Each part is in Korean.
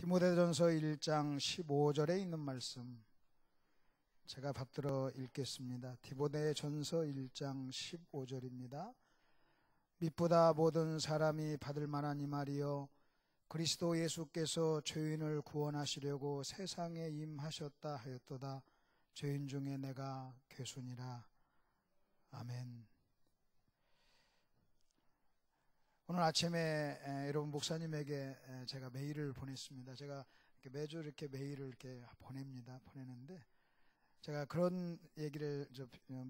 디모데전서 1장 15절에 있는 말씀 제가 받들어 읽겠습니다. 디모데전서 1장 15절입니다. 믿보다 모든 사람이 받을 만한 이 말이여, 그리스도 예수께서 죄인을 구원하시려고 세상에 임하셨다 하였도다. 죄인 중에 내가 괴순이라. 아멘. 오늘 아침에 여러분 목사님에게 제가 메일을 보냈습니다. 제가 매주 이렇게 메일을 이렇게 보내는데 제가 그런 얘기를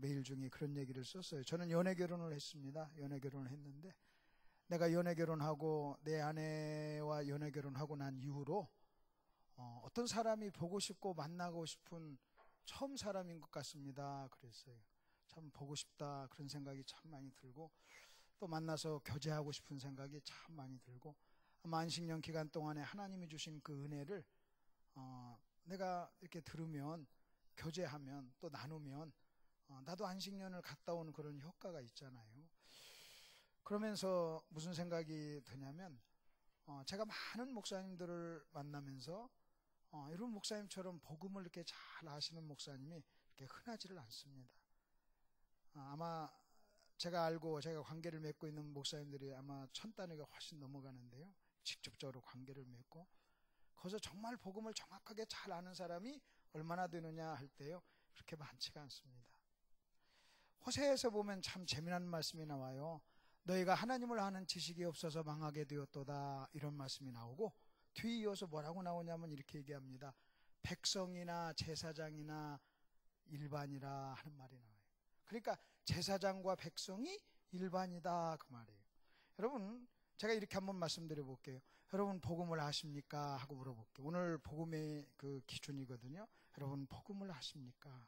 메일 중에 그런 얘기를 썼어요. 저는 연애 결혼을 했습니다. 연애 결혼을 했는데 내가 연애 결혼하고 내 아내와 연애 결혼하고 난 이후로 어떤 사람이 보고 싶고 만나고 싶은 처음 사람인 것 같습니다. 그랬어요. 참 보고 싶다 그런 생각이 참 많이 들고 또 만나서 교제하고 싶은 생각이 참 많이 들고 아마 안식년 기간 동안에 하나님이 주신 그 은혜를 내가 이렇게 들으면 교제하면 또 나누면 나도 안식년을 갔다 오는 그런 효과가 있잖아요. 그러면서 무슨 생각이 드냐면 제가 많은 목사님들을 만나면서 이런 목사님처럼 복음을 이렇게 잘 아시는 목사님이 이렇게 흔하지를 않습니다. 아마 제가 알고 제가 관계를 맺고 있는 목사님들이 아마 1000단위가 훨씬 넘어가는데요. 직접적으로 관계를 맺고 거기서 정말 복음을 정확하게 잘 아는 사람이 얼마나 되느냐 할 때요, 그렇게 많지가 않습니다. 호세에서 보면 참 재미난 말씀이 나와요. 너희가 하나님을 아는 지식이 없어서 망하게 되었도다, 이런 말씀이 나오고 뒤에 이어서 뭐라고 나오냐면 이렇게 얘기합니다. 백성이나 제사장이나 일반이라 하는 말이 나와요. 그러니까 제사장과 백성이 일반이다 그 말이에요. 여러분, 제가 이렇게 한번 말씀드려 볼게요. 여러분 복음을 아십니까? 하고 물어볼게요. 오늘 복음의 그 기준이거든요. 여러분 복음을 아십니까?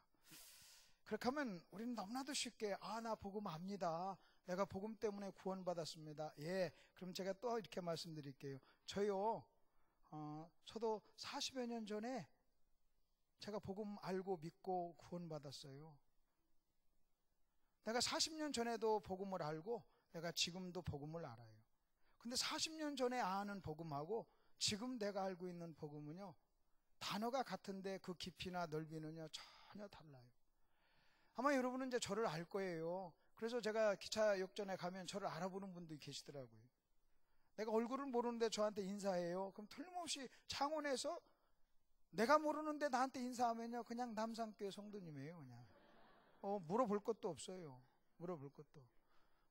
그렇게 하면 우리는 너무나도 쉽게 나 복음 압니다. 내가 복음 때문에 구원받았습니다. 예, 그럼 제가 또 이렇게 말씀드릴게요. 저도 40여 년 전에 제가 복음 알고 믿고 구원받았어요. 내가 40년 전에도 복음을 알고 내가 지금도 복음을 알아요. 근데 40년 전에 아는 복음하고 지금 내가 알고 있는 복음은요, 단어가 같은데 그 깊이나 넓이는요 전혀 달라요. 아마 여러분은 이제 저를 알 거예요. 그래서 제가 기차 역전에 가면 저를 알아보는 분들이 계시더라고요. 내가 얼굴을 모르는데 저한테 인사해요. 그럼 틀림없이 창원에서 내가 모르는데 나한테 인사하면요 그냥 남산교회 성도님이에요. 그냥 물어볼 것도 없어요. 물어볼 것도.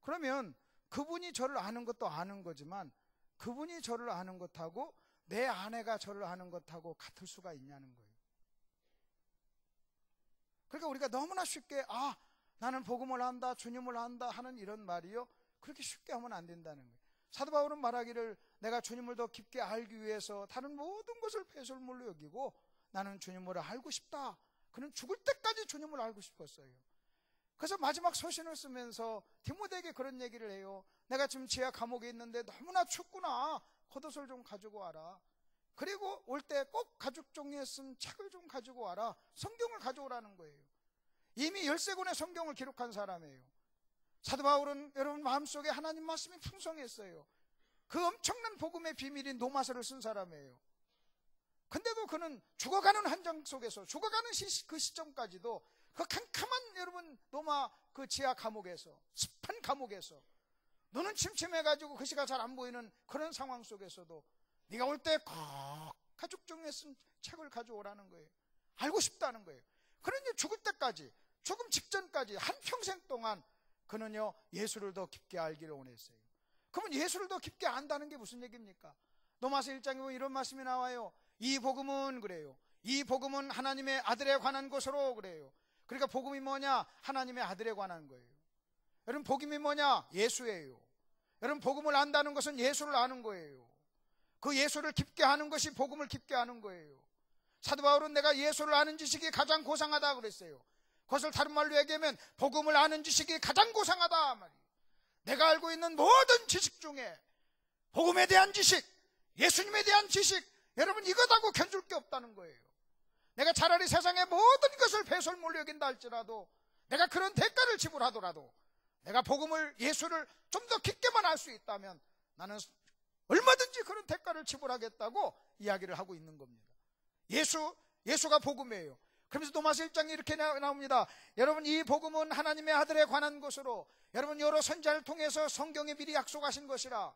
그러면 그분이 저를 아는 것도 아는 거지만 그분이 저를 아는 것하고 내 아내가 저를 아는 것하고 같을 수가 있냐는 거예요. 그러니까 우리가 너무나 쉽게 나는 복음을 안다, 주님을 안다 하는 이런 말이요, 그렇게 쉽게 하면 안 된다는 거예요. 사도 바울은 말하기를 내가 주님을 더 깊게 알기 위해서 다른 모든 것을 배설물로 여기고 나는 주님을 알고 싶다. 그는 죽을 때까지 주님을 알고 싶었어요. 그래서 마지막 서신을 쓰면서 디모데에게 그런 얘기를 해요. 내가 지금 지하 감옥에 있는데 너무나 춥구나. 겉옷을 좀 가지고 와라. 그리고 올 때 꼭 가죽 종이에 쓴 책을 좀 가지고 와라. 성경을 가져오라는 거예요. 이미 13권의 성경을 기록한 사람이에요. 사도 바울은 여러분 마음속에 하나님 말씀이 풍성했어요. 그 엄청난 복음의 비밀인 노마서를 쓴 사람이에요. 근데도 그는 죽어가는 한정 속에서, 죽어가는 그 시점까지도 그 캄캄한 여러분 로마 그 지하 감옥에서, 습한 감옥에서, 눈은 침침해가지고 글씨가 잘 안 보이는 그런 상황 속에서도 네가 올 때 꼭 가죽 종이에 쓴 책을 가져오라는 거예요. 알고 싶다는 거예요. 그러니 죽을 때까지, 죽음 직전까지 한평생 동안 그는요 예수를 더 깊게 알기를 원했어요. 그러면 예수를 더 깊게 안다는 게 무슨 얘기입니까? 로마서 1장에 보면 이런 말씀이 나와요. 이 복음은 그래요. 이 복음은 하나님의 아들에 관한 것으로 그래요. 그러니까 복음이 뭐냐? 하나님의 아들에 관한 거예요. 여러분 복음이 뭐냐? 예수예요. 여러분 복음을 안다는 것은 예수를 아는 거예요. 그 예수를 깊게 아는 것이 복음을 깊게 아는 거예요. 사도 바울은 내가 예수를 아는 지식이 가장 고상하다 그랬어요. 그것을 다른 말로 얘기하면 복음을 아는 지식이 가장 고상하다 말이에요. 내가 알고 있는 모든 지식 중에 복음에 대한 지식, 예수님에 대한 지식, 여러분 이것하고 견줄 게 없다는 거예요. 내가 차라리 세상의 모든 것을 배설물로 여긴다 할지라도, 내가 그런 대가를 지불하더라도 내가 복음을, 예수를 좀 더 깊게만 알 수 있다면 나는 얼마든지 그런 대가를 지불하겠다고 이야기를 하고 있는 겁니다. 예수가 복음이에요. 그러면서 도마스 1장에 이렇게 나옵니다. 여러분, 이 복음은 하나님의 아들에 관한 것으로 여러분 여러 선지자를 통해서 성경에 미리 약속하신 것이라.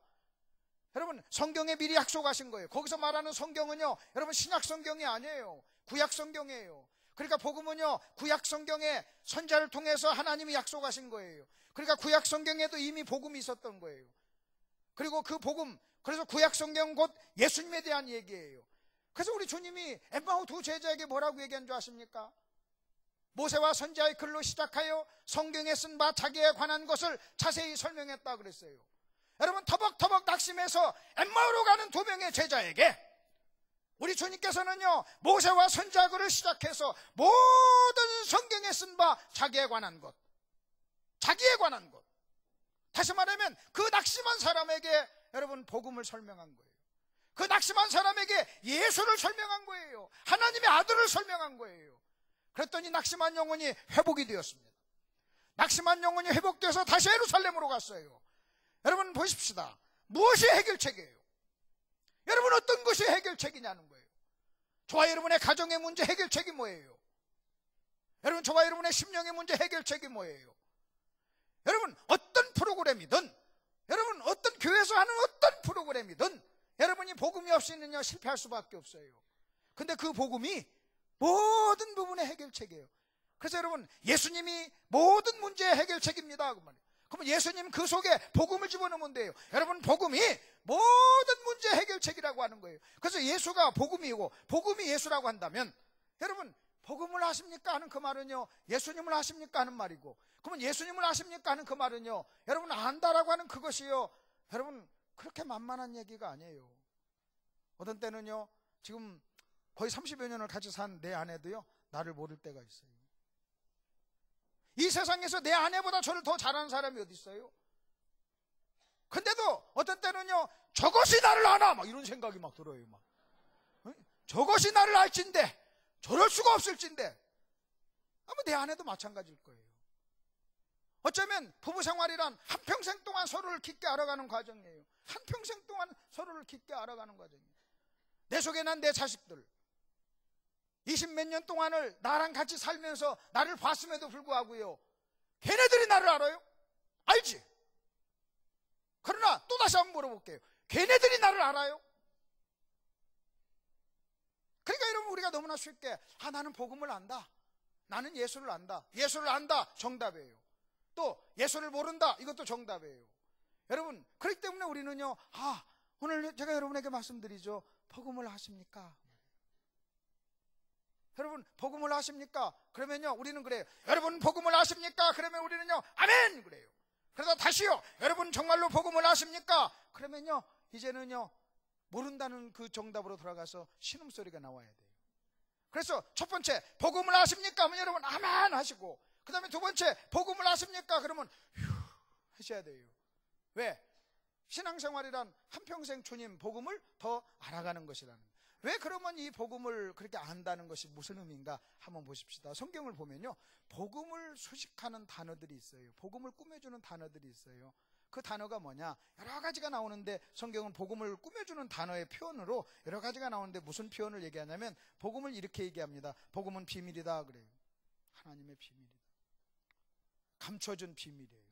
여러분, 성경에 미리 약속하신 거예요. 거기서 말하는 성경은요, 여러분 신약 성경이 아니에요. 구약 성경이에요. 그러니까 복음은요, 구약 성경에 선지자를 통해서 하나님이 약속하신 거예요. 그러니까 구약 성경에도 이미 복음이 있었던 거예요. 그리고 그 복음, 그래서 구약 성경 곧 예수님에 대한 얘기예요. 그래서 우리 주님이 엠마오 두 제자에게 뭐라고 얘기한 줄 아십니까? 모세와 선지자의 글로 시작하여 성경에 쓴 바 자기에 관한 것을 자세히 설명했다 그랬어요. 여러분, 터벅터벅 낙심해서 엠마오로 가는 두 명의 제자에게 우리 주님께서는요, 모세와 선지자 글을 시작해서 모든 성경에 쓴 바 자기에 관한 것, 자기에 관한 것, 다시 말하면 그 낙심한 사람에게 여러분 복음을 설명한 거예요. 그 낙심한 사람에게 예수를 설명한 거예요. 하나님의 아들을 설명한 거예요. 그랬더니 낙심한 영혼이 회복이 되었습니다. 낙심한 영혼이 회복돼서 다시 예루살렘으로 갔어요. 여러분 보십시다. 무엇이 해결책이에요? 여러분, 어떤 것이 해결책이냐는 거예요. 저와 여러분의 가정의 문제 해결책이 뭐예요? 여러분, 저와 여러분의 심령의 문제 해결책이 뭐예요? 여러분, 어떤 프로그램이든, 여러분 어떤 교회에서 하는 어떤 프로그램이든 여러분이 복음이 없이는요 실패할 수밖에 없어요. 근데 그 복음이 모든 부분의 해결책이에요. 그래서 여러분, 예수님이 모든 문제의 해결책입니다. 그러면 예수님 그 속에 복음을 집어넣으면 돼요. 여러분, 복음이 모든 문제의 해결책이라고 하는 거예요. 그래서 예수가 복음이고 복음이 예수라고 한다면, 여러분 복음을 아십니까 하는 그 말은요, 예수님을 아십니까 하는 말이고, 그러면 예수님을 아십니까 하는 그 말은요, 여러분 안다라고 하는 그것이요, 여러분 그렇게 만만한 얘기가 아니에요. 어떤 때는요, 지금 거의 30여 년을 같이 산 내 아내도요 나를 모를 때가 있어요. 이 세상에서 내 아내보다 저를 더 잘하는 사람이 어디 있어요? 근데도 어떤 때는요, 저것이 나를 아나 막 이런 생각이 막 들어요. 막 저것이 나를 알진데 저럴 수가 없을진데. 아마 내 아내도 마찬가지일 거예요. 어쩌면 부부 생활이란 한평생 동안 서로를 깊게 알아가는 과정이에요. 한평생 동안 서로를 깊게 알아가는 과정이에요. 내 속에 난 내 자식들 20몇 년 동안을 나랑 같이 살면서 나를 봤음에도 불구하고요, 걔네들이 나를 알아요? 알지? 그러나 또다시 한번 물어볼게요. 걔네들이 나를 알아요? 그러니까 여러분, 우리가 너무나 쉽게 나는 복음을 안다, 나는 예수를 안다, 예수를 안다, 정답이에요. 또 예수를 모른다, 이것도 정답이에요. 여러분, 그렇기 때문에 우리는요, 오늘 제가 여러분에게 말씀드리죠. 복음을 아십니까? 여러분 복음을 아십니까? 그러면요 우리는 그래요. 여러분 복음을 아십니까? 그러면 우리는요 아멘 그래요. 그러다 다시요, 여러분 정말로 복음을 아십니까? 그러면요 이제는요 모른다는 그 정답으로 돌아가서 신음소리가 나와야 돼요. 그래서 첫 번째 복음을 아십니까? 하면 여러분 아멘 하시고, 그 다음에 두 번째 복음을 아십니까? 그러면 휴 하셔야 돼요. 왜? 신앙생활이란 한평생 주님 복음을 더 알아가는 것이라는 거예요. 왜 그러면 이 복음을 그렇게 안다는 것이 무슨 의미인가 한번 보십시다. 성경을 보면요, 복음을 수식하는 단어들이 있어요. 복음을 꾸며주는 단어들이 있어요. 그 단어가 뭐냐, 여러 가지가 나오는데 성경은 복음을 꾸며주는 단어의 표현으로 여러 가지가 나오는데 무슨 표현을 얘기하냐면 복음을 이렇게 얘기합니다. 복음은 비밀이다 그래요. 하나님의 비밀이다, 감춰준 비밀이에요.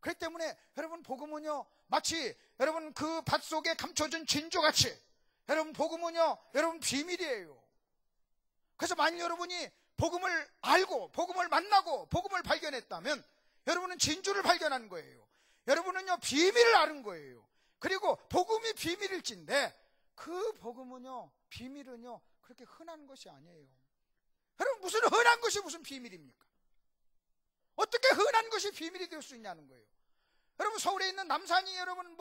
그렇기 때문에 여러분 복음은요 마치 여러분 그 밭 속에 감춰준 진주같이, 여러분 복음은요 여러분 비밀이에요. 그래서 만일 여러분이 복음을 알고 복음을 만나고 복음을 발견했다면 여러분은 진주를 발견한 거예요. 여러분은요 비밀을 아는 거예요. 그리고 복음이 비밀일진데 그 복음은요, 비밀은요 그렇게 흔한 것이 아니에요. 여러분 무슨 흔한 것이 무슨 비밀입니까? 어떻게 흔한 것이 비밀이 될 수 있냐는 거예요. 여러분 서울에 있는 남산이 여러분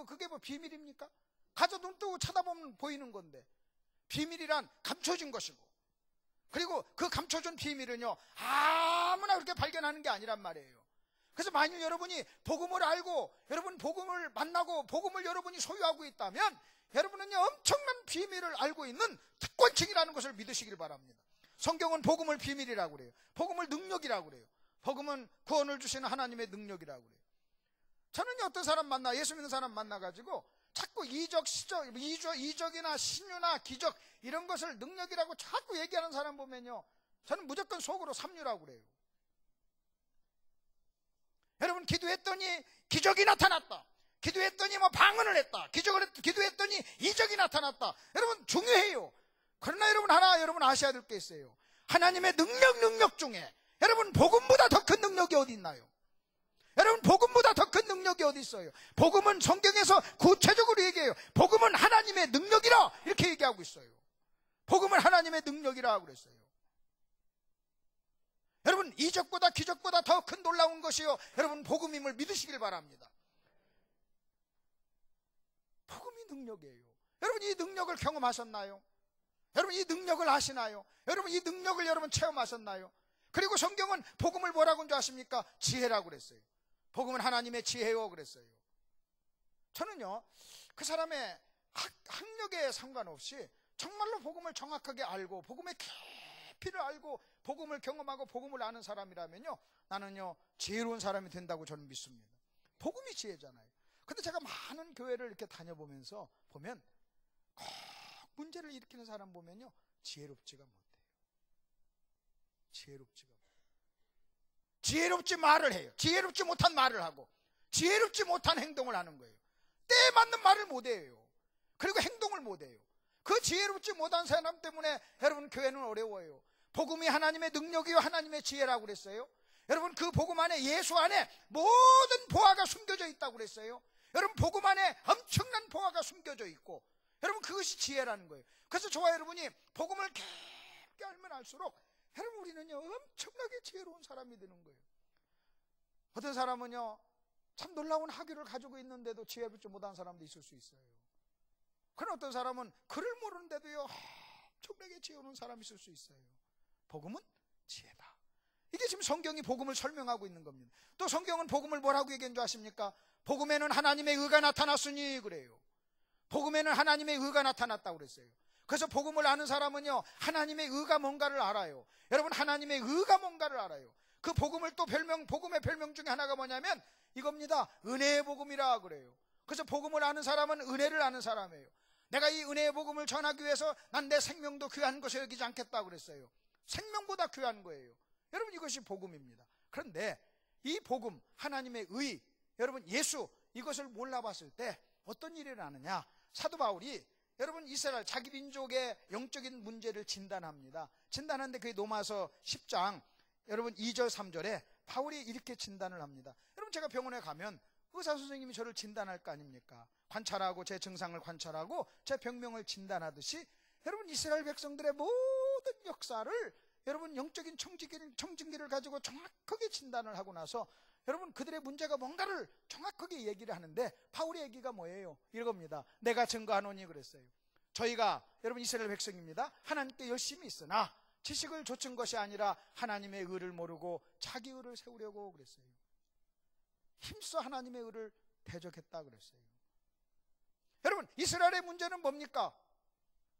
그게 비밀입니까? 가서 눈 뜨고 쳐다보면 보이는 건데, 비밀이란 감춰진 것이고, 그리고 그 감춰진 비밀은요 아무나 그렇게 발견하는 게 아니란 말이에요. 그래서 만일 여러분이 복음을 알고 여러분 복음을 만나고 복음을 여러분이 소유하고 있다면 여러분은요 엄청난 비밀을 알고 있는 특권층이라는 것을 믿으시길 바랍니다. 성경은 복음을 비밀이라고 그래요. 복음을 능력이라고 그래요. 복음은 구원을 주시는 하나님의 능력이라고 그래요. 저는 어떤 사람 만나, 예수 믿는 사람 만나가지고 자꾸 이적이나 신유나 기적 이런 것을 능력이라고 자꾸 얘기하는 사람 보면요, 저는 무조건 속으로 삼류라고 그래요. 여러분, 기도했더니 기적이 나타났다, 기도했더니 뭐 방언을 했다, 기도했더니 이적이 나타났다. 여러분, 중요해요. 그러나 여러분 아셔야 될 게 있어요. 하나님의 능력 중에 여러분, 복음보다 더 큰 능력이 어디 있나요? 여러분, 복음보다 더 큰 능력이 어디 있어요? 복음은 성경에서 구체적으로 얘기해요. 복음은 하나님의 능력이라 이렇게 얘기하고 있어요. 복음은 하나님의 능력이라고 그랬어요. 여러분, 이적보다 기적보다 더 큰 놀라운 것이요, 여러분 복음임을 믿으시길 바랍니다. 복음이 능력이에요. 여러분, 이 능력을 경험하셨나요? 여러분, 이 능력을 아시나요? 여러분, 이 능력을 여러분 체험하셨나요? 그리고 성경은 복음을 뭐라고 한 줄 아십니까? 지혜라고 그랬어요. 복음은 하나님의 지혜요 그랬어요. 저는요, 그 사람의 학력에 상관없이 정말로 복음을 정확하게 알고 복음의 깊이를 알고 복음을 경험하고 복음을 아는 사람이라면요, 나는요 지혜로운 사람이 된다고 저는 믿습니다. 복음이 지혜잖아요. 근데 제가 많은 교회를 이렇게 다녀보면서 보면 꼭 문제를 일으키는 사람 보면요, 지혜롭지가 못해요. 지혜롭지 말을 해요. 지혜롭지 못한 말을 하고 지혜롭지 못한 행동을 하는 거예요. 때에 맞는 말을 못해요. 그리고 행동을 못해요. 그 지혜롭지 못한 사람 때문에 여러분, 교회는 어려워요. 복음이 하나님의 능력이요 하나님의 지혜라고 그랬어요. 여러분, 그 복음 안에, 예수 안에 모든 보화가 숨겨져 있다고 그랬어요. 여러분, 복음 안에 엄청난 보화가 숨겨져 있고, 여러분, 그것이 지혜라는 거예요. 그래서 저와 여러분이 복음을 깊게 알면 알수록 여러분, 우리는요 엄청나게 지혜로운 사람이 되는 거예요. 어떤 사람은요 참 놀라운 학위를 가지고 있는데도 지혜롭지 못한 사람도 있을 수 있어요. 그런 어떤 사람은 글을 모르는데도요 엄청나게 지혜로운 사람이 있을 수 있어요. 복음은 지혜다. 이게 지금 성경이 복음을 설명하고 있는 겁니다. 또 성경은 복음을 뭐라고 얘기한 줄 아십니까? 복음에는 하나님의 의가 나타났으니 그래요. 복음에는 하나님의 의가 나타났다고 그랬어요. 그래서 복음을 아는 사람은요 하나님의 의가 뭔가를 알아요. 여러분, 하나님의 의가 뭔가를 알아요. 그 복음을 또 복음의 별명 중에 하나가 뭐냐면 이겁니다. 은혜의 복음이라 그래요. 그래서 복음을 아는 사람은 은혜를 아는 사람이에요. 내가 이 은혜의 복음을 전하기 위해서 난 내 생명도 귀한 것을 여기지 않겠다고 그랬어요. 생명보다 귀한 거예요. 여러분, 이것이 복음입니다. 그런데 이 복음, 하나님의 의, 여러분 예수, 이것을 몰라봤을 때 어떤 일이 일어나느냐? 사도 바울이 여러분 이스라엘 자기 민족의 영적인 문제를 진단합니다. 진단하는데 그게 로마서 10장 여러분 2절 3절에 바울이 이렇게 진단을 합니다. 여러분, 제가 병원에 가면 의사 선생님이 저를 진단할 거 아닙니까? 관찰하고 제 증상을 관찰하고 제 병명을 진단하듯이 여러분 이스라엘 백성들의 모든 역사를 여러분 영적인 청진기를 가지고 정확하게 진단을 하고 나서 여러분 그들의 문제가 뭔가를 정확하게 얘기를 하는데 바울의 얘기가 뭐예요? 이겁니다. 내가 증거하노니 그랬어요. 저희가 여러분 이스라엘 백성입니다. 하나님께 열심히 있으나 지식을 좇은 것이 아니라 하나님의 의를 모르고 자기 의를 세우려고 그랬어요. 힘써 하나님의 의를 대적했다 그랬어요. 여러분, 이스라엘의 문제는 뭡니까?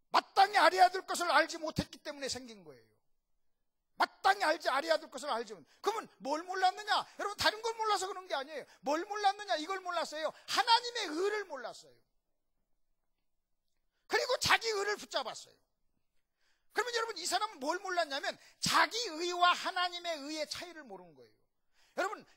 마땅히 알아야 될 것을 알지 못했기 때문에 생긴 거예요. 마땅히 알아야 될 것을 알지 못했어요. 그러면 뭘 몰랐느냐? 여러분, 다른 걸 몰라서 그런 게 아니에요. 뭘 몰랐느냐? 이걸 몰랐어요. 하나님의 의를 몰랐어요. 그리고 자기 의를 붙잡았어요. 그러면 여러분, 이 사람은 뭘 몰랐냐면 자기 의와 하나님의 의의 차이를 모르는 거예요.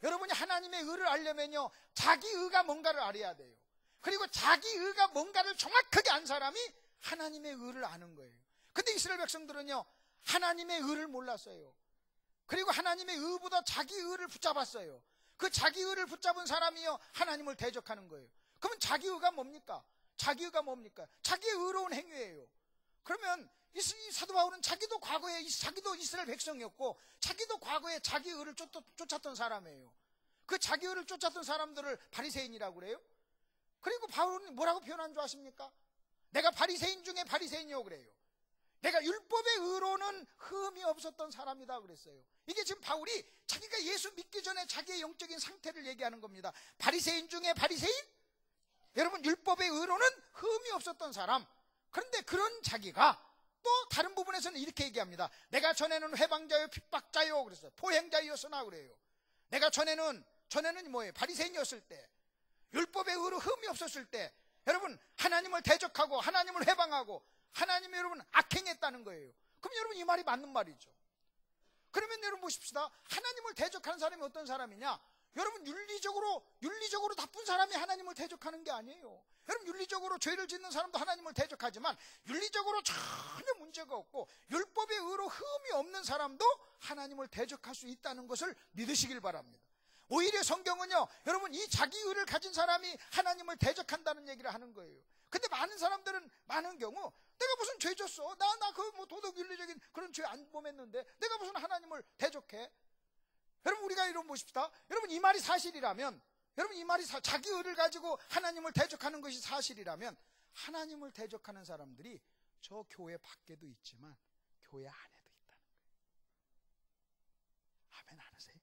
여러분이 하나님의 의를 알려면요 자기 의가 뭔가를 알아야 돼요. 그리고 자기 의가 뭔가를 정확하게 안 사람이 하나님의 의를 아는 거예요. 근데 이스라엘 백성들은요 하나님의 의를 몰랐어요. 그리고 하나님의 의보다 자기 의를 붙잡았어요. 그 자기 의를 붙잡은 사람이요 하나님을 대적하는 거예요. 그러면 자기 의가 뭡니까? 자기 의 의로운 행위예요. 그러면 이 사도 바울은 자기도 과거에 자기도 이스라엘 백성이었고 자기도 과거에 자기 의를 쫓았던 사람이에요. 그 자기 의를 쫓았던 사람들을 바리새인이라고 그래요. 그리고 바울은 뭐라고 표현한 줄 아십니까? 내가 바리새인 중에 바리새인이요 그래요. 내가 율법의 의로는 흠이 없었던 사람이다 그랬어요. 이게 지금 바울이 자기가 예수 믿기 전에 자기의 영적인 상태를 얘기하는 겁니다. 바리새인 중에 바리새인? 여러분, 율법의 의로는 흠이 없었던 사람. 그런데 그런 자기가 또 다른 부분에서는 이렇게 얘기합니다. 내가 전에는 회방자요 핍박자요 그랬어요. 포행자였으나 그래요. 내가 전에는 뭐예요? 바리새인이었을 때, 율법의 의로 흠이 없었을 때, 여러분 하나님을 대적하고 하나님을 회방하고 하나님이 여러분 악행했다는 거예요. 그럼 여러분 이 말이 맞는 말이죠. 그러면 여러분 보십시다. 하나님을 대적하는 사람이 어떤 사람이냐? 여러분 윤리적으로 나쁜 사람이 하나님을 대적하는 게 아니에요. 여러분 윤리적으로 죄를 짓는 사람도 하나님을 대적하지만 윤리적으로 전혀 문제가 없고 율법의 의로 흠이 없는 사람도 하나님을 대적할 수 있다는 것을 믿으시길 바랍니다. 오히려 성경은요, 여러분 이 자기 의를 가진 사람이 하나님을 대적한다는 얘기를 하는 거예요. 근데 많은 사람들은 많은 경우 내가 무슨 죄 졌어? 나 그 뭐 도덕 윤리적인 그런 죄 안 범했는데 내가 무슨 하나님을 대적해? 여러분 우리가 이런 보십시다. 여러분 이 말이 사실이라면, 여러분 이 말이 자기 의를 가지고 하나님을 대적하는 것이 사실이라면 하나님을 대적하는 사람들이 저 교회 밖에도 있지만 교회 안에도 있다는 거예요. 아멘 안 하세요?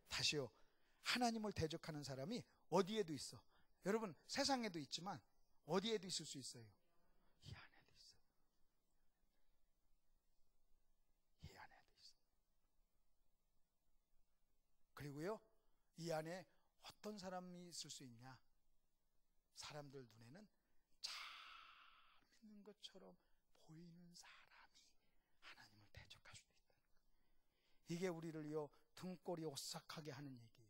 다시요. 하나님을 대적하는 사람이 어디에도 있어. 여러분 세상에도 있지만 어디에도 있을 수 있어요? 이 안에도 있어요. 이 안에도 있어요. 그리고요, 이 안에 어떤 사람이 있을 수 있냐? 사람들 눈에는 잘 믿는 것처럼 보이는 사람이 하나님을 대적할 수도 있다는 거예요. 이게 우리를요 등골이 오싹하게 하는 얘기예요.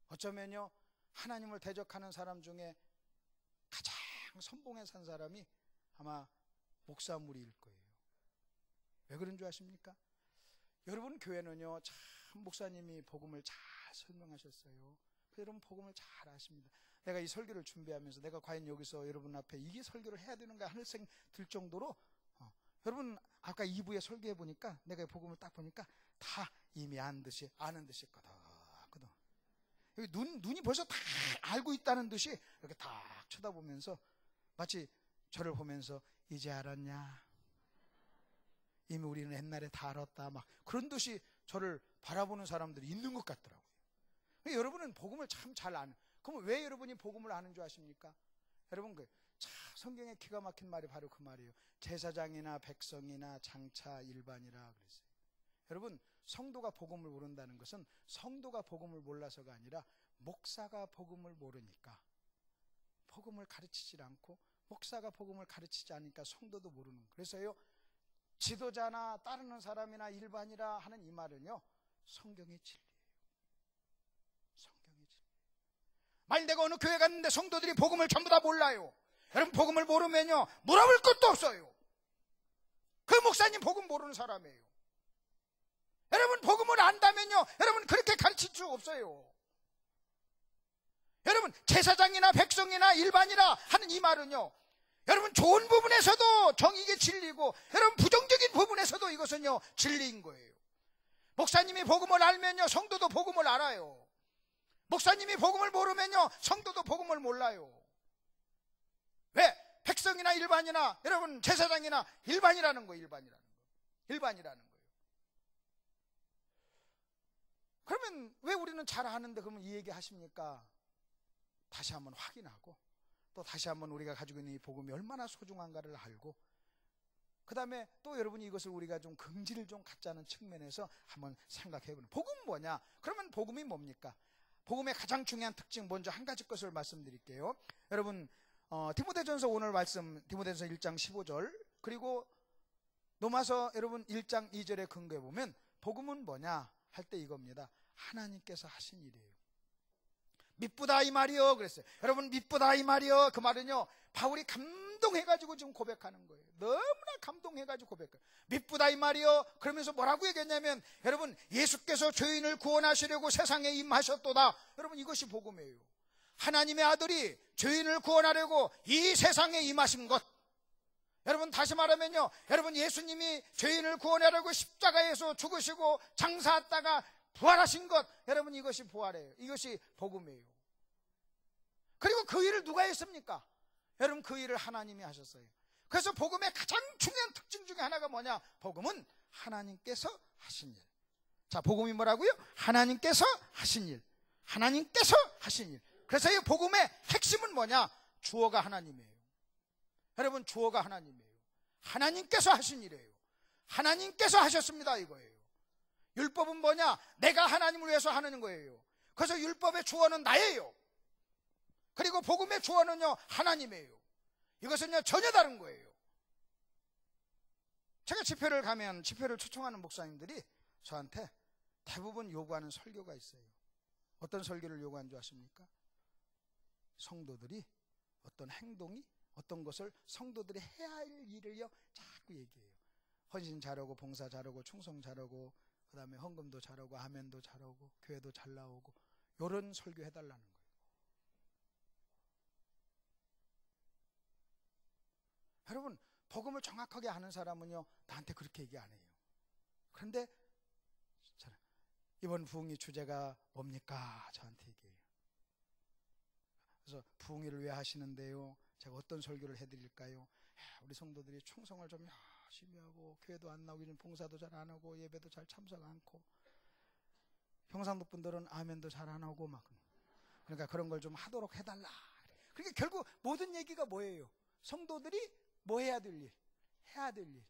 어쩌면요 하나님을 대적하는 사람 중에 가장 선봉에 산 사람이 아마 목사무리일 거예요. 왜 그런 줄 아십니까? 여러분 교회는요 참 목사님이 복음을 잘 설명하셨어요. 여러분 복음을 잘 아십니다. 내가 이 설교를 준비하면서 내가 과연 여기서 여러분 앞에 이게 설교를 해야 되는가 하는 생각 들 정도로 여러분 아까 2부에 설교해 보니까 내가 복음을 딱 보니까 다 이미 아는 듯이 거든. 눈이 벌써 다 알고 있다는 듯이 이렇게 딱 쳐다보면서 마치 저를 보면서 이제 알았냐? 이미 우리는 옛날에 다 알았다. 막 그런 듯이 저를 바라보는 사람들이 있는 것 같더라고요. 여러분은 복음을 참 잘 아는. 그럼 왜 여러분이 복음을 아는 줄 아십니까? 여러분 성경에 기가 막힌 말이 바로 그 말이에요. 제사장이나 백성이나 장차 일반이라 그랬어요. 여러분 성도가 복음을 모른다는 것은 성도가 복음을 몰라서가 아니라 목사가 복음을 모르니까 복음을 가르치지 않고 목사가 복음을 가르치지 않으니까 성도도 모르는 거예요. 그래서요 지도자나 따르는 사람이나 일반이라 하는 이 말은요 성경의 진리예요. 성경의 진리. 만일 내가 어느 교회 갔는데 성도들이 복음을 전부 다 몰라요. 여러분 복음을 모르면요 물어볼 것도 없어요. 그 목사님 복음 모르는 사람이에요. 여러분 복음을 안다면요 여러분 그렇게 가르칠 수 없어요. 여러분 제사장이나 백성이나 일반이라 하는 이 말은요 여러분 좋은 부분에서도 정의가 진리고 여러분 부정적인 부분에서도 이것은요 진리인 거예요. 목사님이 복음을 알면요 성도도 복음을 알아요. 목사님이 복음을 모르면요 성도도 복음을 몰라요. 왜? 백성이나 일반이나 여러분 제사장이나 일반이라는 거예요. 일반이라는 거예요. 그러면 왜 우리는 잘 아는데 그러면 이 얘기 하십니까? 다시 한번 확인하고 또 다시 한번 우리가 가지고 있는 이 복음이 얼마나 소중한가를 알고 그 다음에 또 여러분이 이것을 우리가 좀 긍지를 좀 갖자는 측면에서 한번 생각해보는 복음은 뭐냐? 그러면 복음이 뭡니까? 복음의 가장 중요한 특징 먼저 한 가지 것을 말씀드릴게요. 여러분 디모데전서 오늘 말씀 디모데전서 1장 15절 그리고 로마서 여러분 1장 2절에 근거해 보면 복음은 뭐냐 할 때 이겁니다. 하나님께서 하신 일이에요. 미쁘다 이 말이요 그랬어요. 여러분 미쁘다 이 말이요 그 말은요 바울이 감동해가지고 지금 고백하는 거예요. 너무나 감동해가지고 고백해요. 미쁘다 이 말이요 그러면서 뭐라고 얘기했냐면 여러분 예수께서 죄인을 구원하시려고 세상에 임하셨도다. 여러분 이것이 복음이에요. 하나님의 아들이 죄인을 구원하려고 이 세상에 임하신 것. 여러분 다시 말하면요 여러분 예수님이 죄인을 구원하려고 십자가에서 죽으시고 장사했다가 부활하신 것. 여러분 이것이 부활이에요. 이것이 복음이에요. 그리고 그 일을 누가 했습니까? 여러분 그 일을 하나님이 하셨어요. 그래서 복음의 가장 중요한 특징 중에 하나가 뭐냐? 복음은 하나님께서 하신 일. 자 복음이 뭐라고요? 하나님께서 하신 일. 하나님께서 하신 일. 그래서 이 복음의 핵심은 뭐냐? 주어가 하나님이에요. 여러분 주어가 하나님이에요. 하나님께서 하신 일이에요. 하나님께서 하셨습니다 이거예요. 율법은 뭐냐? 내가 하나님을 위해서 하는 거예요. 그래서 율법의 주어는 나예요. 그리고 복음의 주어는요 하나님이에요. 이것은요 전혀 다른 거예요. 제가 집회를 가면 집회를 초청하는 목사님들이 저한테 대부분 요구하는 설교가 있어요. 어떤 설교를 요구하는 줄 아십니까? 성도들이 어떤 행동이 어떤 것을 성도들이 해야 할 일을요 자꾸 얘기해요. 헌신 잘하고 봉사 잘하고 충성 잘하고 그 다음에 헌금도 잘하고 아멘도 잘하고 교회도 잘 나오고 이런 설교 해달라는 거예요. 여러분 복음을 정확하게 아는 사람은요 나한테 그렇게 얘기 안 해요. 그런데 이번 부흥회 주제가 뭡니까? 저한테 얘기해요. 그래서 부흥회를 왜 하시는데요? 제가 어떤 설교를 해드릴까요? 우리 성도들이 충성을 좀 열심히 하고 교회도 안 나오고 봉사도 잘 안 하고 예배도 잘 참석 않고 경상도 분들은 아멘도 잘 안 하고 막 그러니까 그런 걸 좀 하도록 해달라. 그러니까 결국 모든 얘기가 뭐예요? 성도들이 뭐 해야 될 일? 해야 될 일.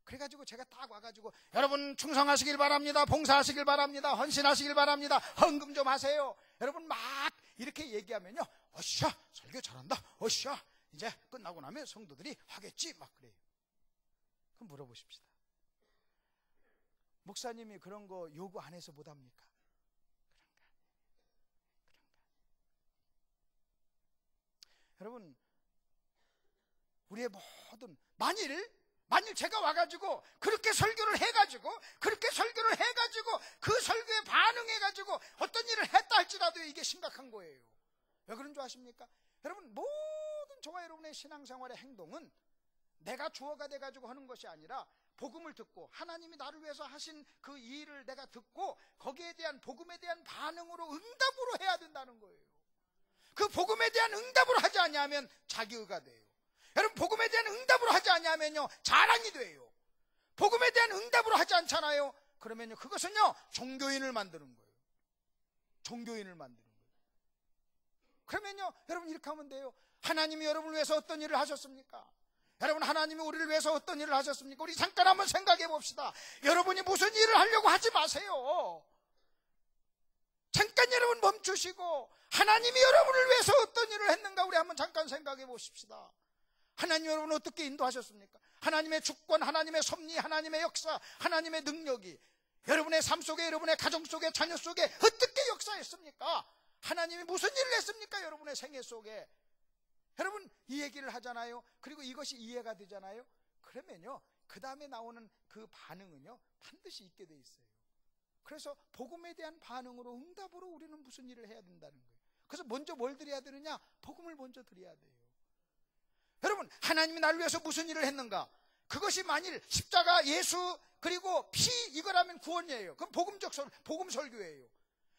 그래가지고 제가 딱 와가지고 여러분 충성하시길 바랍니다. 봉사하시길 바랍니다. 헌신하시길 바랍니다. 헌금 좀 하세요. 여러분 막 이렇게 얘기하면요 어쌰 설교 잘한다. 어쌰 이제 끝나고 나면 성도들이 하겠지 막 그래요. 그럼 물어보십시다. 목사님이 그런 거 요구 안 해서 못합니까? 여러분 우리의 모든 만일 제가 와가지고 그렇게 설교를 해가지고 그 설교에 반응해가지고 어떤 일을 했다 할지라도 이게 심각한 거예요. 왜 그런 줄 아십니까? 여러분 모든 저와 여러분의 신앙생활의 행동은 내가 주어가 돼가지고 하는 것이 아니라 복음을 듣고 하나님이 나를 위해서 하신 그 일을 내가 듣고 거기에 대한 복음에 대한 반응으로 응답으로 해야 된다는 거예요. 그 복음에 대한 응답으로 하지 않냐면 자기의가 돼요. 여러분 복음에 대한 응답으로 하지 않냐면요 자랑이 돼요. 복음에 대한 응답으로 하지 않잖아요. 그러면요 그것은요 종교인을 만드는 거예요. 종교인을 만드는 거예요. 그러면요 여러분 이렇게 하면 돼요. 하나님이 여러분을 위해서 어떤 일을 하셨습니까? 여러분 하나님이 우리를 위해서 어떤 일을 하셨습니까? 우리 잠깐 한번 생각해 봅시다. 여러분이 무슨 일을 하려고 하지 마세요. 잠깐 여러분 멈추시고 하나님이 여러분을 위해서 어떤 일을 했는가 우리 한번 잠깐 생각해 보십시다. 하나님 여러분 어떻게 인도하셨습니까? 하나님의 주권, 하나님의 섭리, 하나님의 역사, 하나님의 능력이 여러분의 삶 속에 여러분의 가정 속에 자녀 속에 어떻게 역사했습니까? 하나님이 무슨 일을 했습니까? 여러분의 생애 속에 여러분 이 얘기를 하잖아요. 그리고 이것이 이해가 되잖아요. 그러면요 그 다음에 나오는 그 반응은요 반드시 있게 돼 있어요. 그래서 복음에 대한 반응으로 응답으로 우리는 무슨 일을 해야 된다는 거예요. 그래서 먼저 뭘 드려야 되느냐? 복음을 먼저 드려야 돼요. 여러분 하나님이 나를 위해서 무슨 일을 했는가? 그것이 만일 십자가 예수 그리고 피 이거라면 구원이에요. 그럼 복음 설교예요.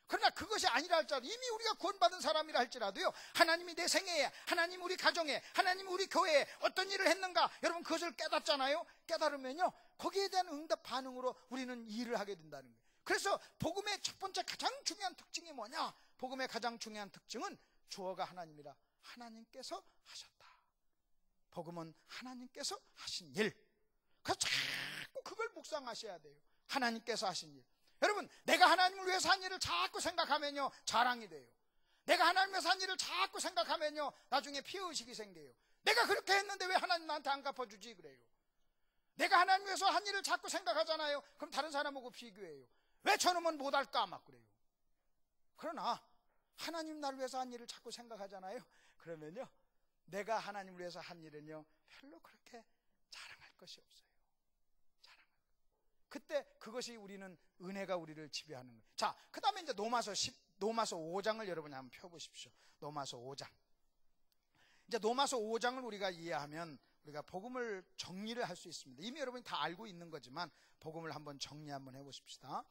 그러나 그것이 아니라 할지라도 이미 우리가 구원받은 사람이라 할지라도요 하나님이 내 생애에 하나님 우리 가정에 하나님 우리 교회에 어떤 일을 했는가 여러분 그것을 깨닫잖아요. 깨달으면요 거기에 대한 응답 반응으로 우리는 일을 하게 된다는 거예요. 그래서 복음의 첫 번째 가장 중요한 특징이 뭐냐? 복음의 가장 중요한 특징은 주어가 하나님이라 하나님께서 하셨다. 복음은 하나님께서 하신 일. 그래서 자꾸 그걸 묵상하셔야 돼요. 하나님께서 하신 일. 여러분 내가 하나님을 위해서 한 일을 자꾸 생각하면요 자랑이 돼요. 내가 하나님을 위해서 한 일을 자꾸 생각하면요 나중에 피해의식이 생겨요. 내가 그렇게 했는데 왜 하나님 나한테 안 갚아주지 그래요. 내가 하나님 위해서 한 일을 자꾸 생각하잖아요. 그럼 다른 사람하고 비교해요. 왜 저놈은 못할까 막 그래요. 그러나 하나님 나를 위해서 한 일을 자꾸 생각하잖아요. 그러면요 내가 하나님을 위해서 한 일은요 별로 그렇게 자랑할 것이 없어요. 그때 그것이 우리는 은혜가 우리를 지배하는 거예요. 자, 그 다음에 이제 노마서 5장을 여러분이 한번 펴보십시오. 노마서 5장. 이제 노마서 5장을 우리가 이해하면 우리가 복음을 정리를 할 수 있습니다. 이미 여러분이 다 알고 있는 거지만 복음을 한번 정리 한번 해보십시다.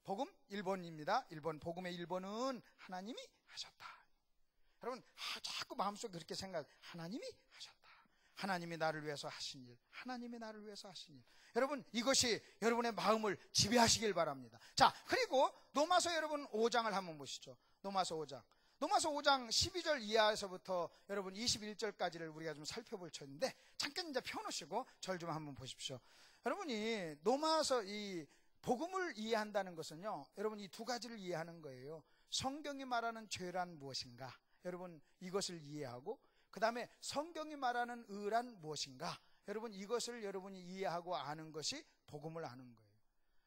복음 1번입니다. 1번, 복음의 1번은 하나님이 하셨다. 여러분 자꾸 마음속에 그렇게 생각, 하나님이 하셨다. 하나님이 나를 위해서 하신 일, 하나님이 나를 위해서 하신 일. 여러분 이것이 여러분의 마음을 지배하시길 바랍니다. 자, 그리고 노마서 여러분 5장을 한번 보시죠. 노마서 5장 12절 이하에서부터 여러분 21절까지를 우리가 좀 살펴볼 터인데 잠깐 이제 펴놓으시고 절 좀 한번 보십시오. 여러분이 노마서 이 복음을 이해한다는 것은요 여러분 이 두 가지를 이해하는 거예요. 성경이 말하는 죄란 무엇인가? 여러분 이것을 이해하고, 그 다음에 성경이 말하는 의란 무엇인가? 여러분 이것을 여러분이 이해하고 아는 것이 복음을 아는 거예요.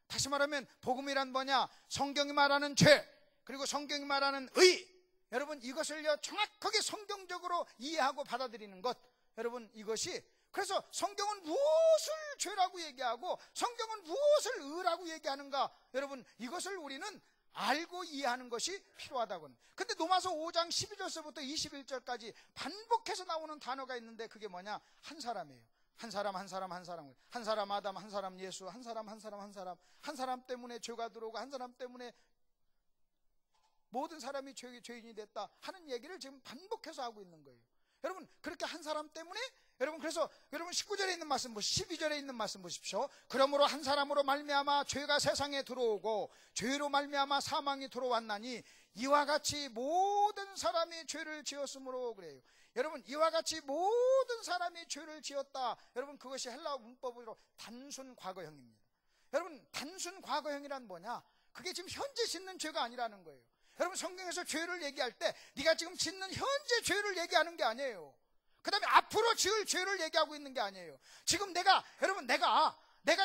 다시 말하면 복음이란 뭐냐? 성경이 말하는 죄, 그리고 성경이 말하는 의, 여러분 이것을요 정확하게 성경적으로 이해하고 받아들이는 것, 여러분 이것이, 그래서 성경은 무엇을 죄라고 얘기하고 성경은 무엇을 의라고 얘기하는가, 여러분 이것을 우리는 알고 이해하는 것이 필요하다고. 근데 로마서 5장 12절서부터 21절까지 반복해서 나오는 단어가 있는데 그게 뭐냐? 한 사람이에요. 한 사람, 한 사람, 한 사람, 한 사람 아담, 한 사람 예수, 한 사람, 한 사람, 한 사람, 한 사람 때문에 죄가 들어오고 한 사람 때문에 모든 사람이 죄인이 됐다 하는 얘기를 지금 반복해서 하고 있는 거예요. 여러분 그렇게 한 사람 때문에, 여러분 그래서 여러분 19절에 있는 말씀 보십시오. 12절에 있는 말씀 보십시오. 그러므로 한 사람으로 말미암아 죄가 세상에 들어오고 죄로 말미암아 사망이 들어왔나니 이와 같이 모든 사람이 죄를 지었으므로, 그래요. 여러분 이와 같이 모든 사람이 죄를 지었다, 여러분 그것이 헬라어 문법으로 단순 과거형입니다. 여러분 단순 과거형이란 뭐냐? 그게 지금 현재 짓는 죄가 아니라는 거예요. 여러분 성경에서 죄를 얘기할 때 네가 지금 짓는 현재 죄를 얘기하는 게 아니에요. 그 다음에 앞으로 지을 죄를 얘기하고 있는 게 아니에요. 지금 여러분 내가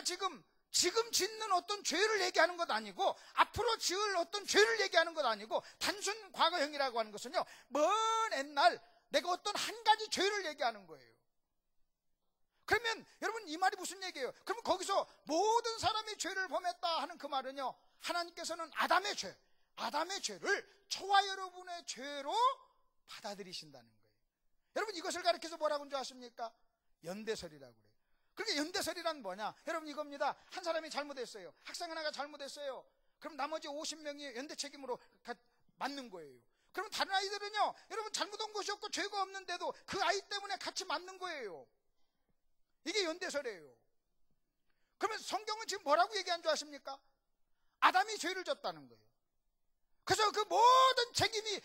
지금 짓는 어떤 죄를 얘기하는 것 아니고, 앞으로 지을 어떤 죄를 얘기하는 것 아니고, 단순 과거형이라고 하는 것은요 먼 옛날 내가 어떤 한 가지 죄를 얘기하는 거예요. 그러면 여러분 이 말이 무슨 얘기예요? 그러면 거기서 모든 사람이 죄를 범했다 하는 그 말은요, 하나님께서는 아담의 죄를 저와 여러분의 죄로 받아들이신다는 거예요. 여러분 이것을 가르쳐서 뭐라고 하는 줄 아십니까? 연대설이라고 그래요. 그러니까 연대설이란 뭐냐? 여러분 이겁니다. 한 사람이 잘못했어요. 학생 하나가 잘못했어요. 그럼 나머지 50명이 연대 책임으로 맞는 거예요. 그럼 다른 아이들은요, 여러분 잘못한 것이 없고 죄가 없는데도 그 아이 때문에 같이 맞는 거예요. 이게 연대설이에요. 그러면 성경은 지금 뭐라고 얘기한 줄 아십니까? 아담이 죄를 졌다는 거예요. 그래서 그 모든 책임이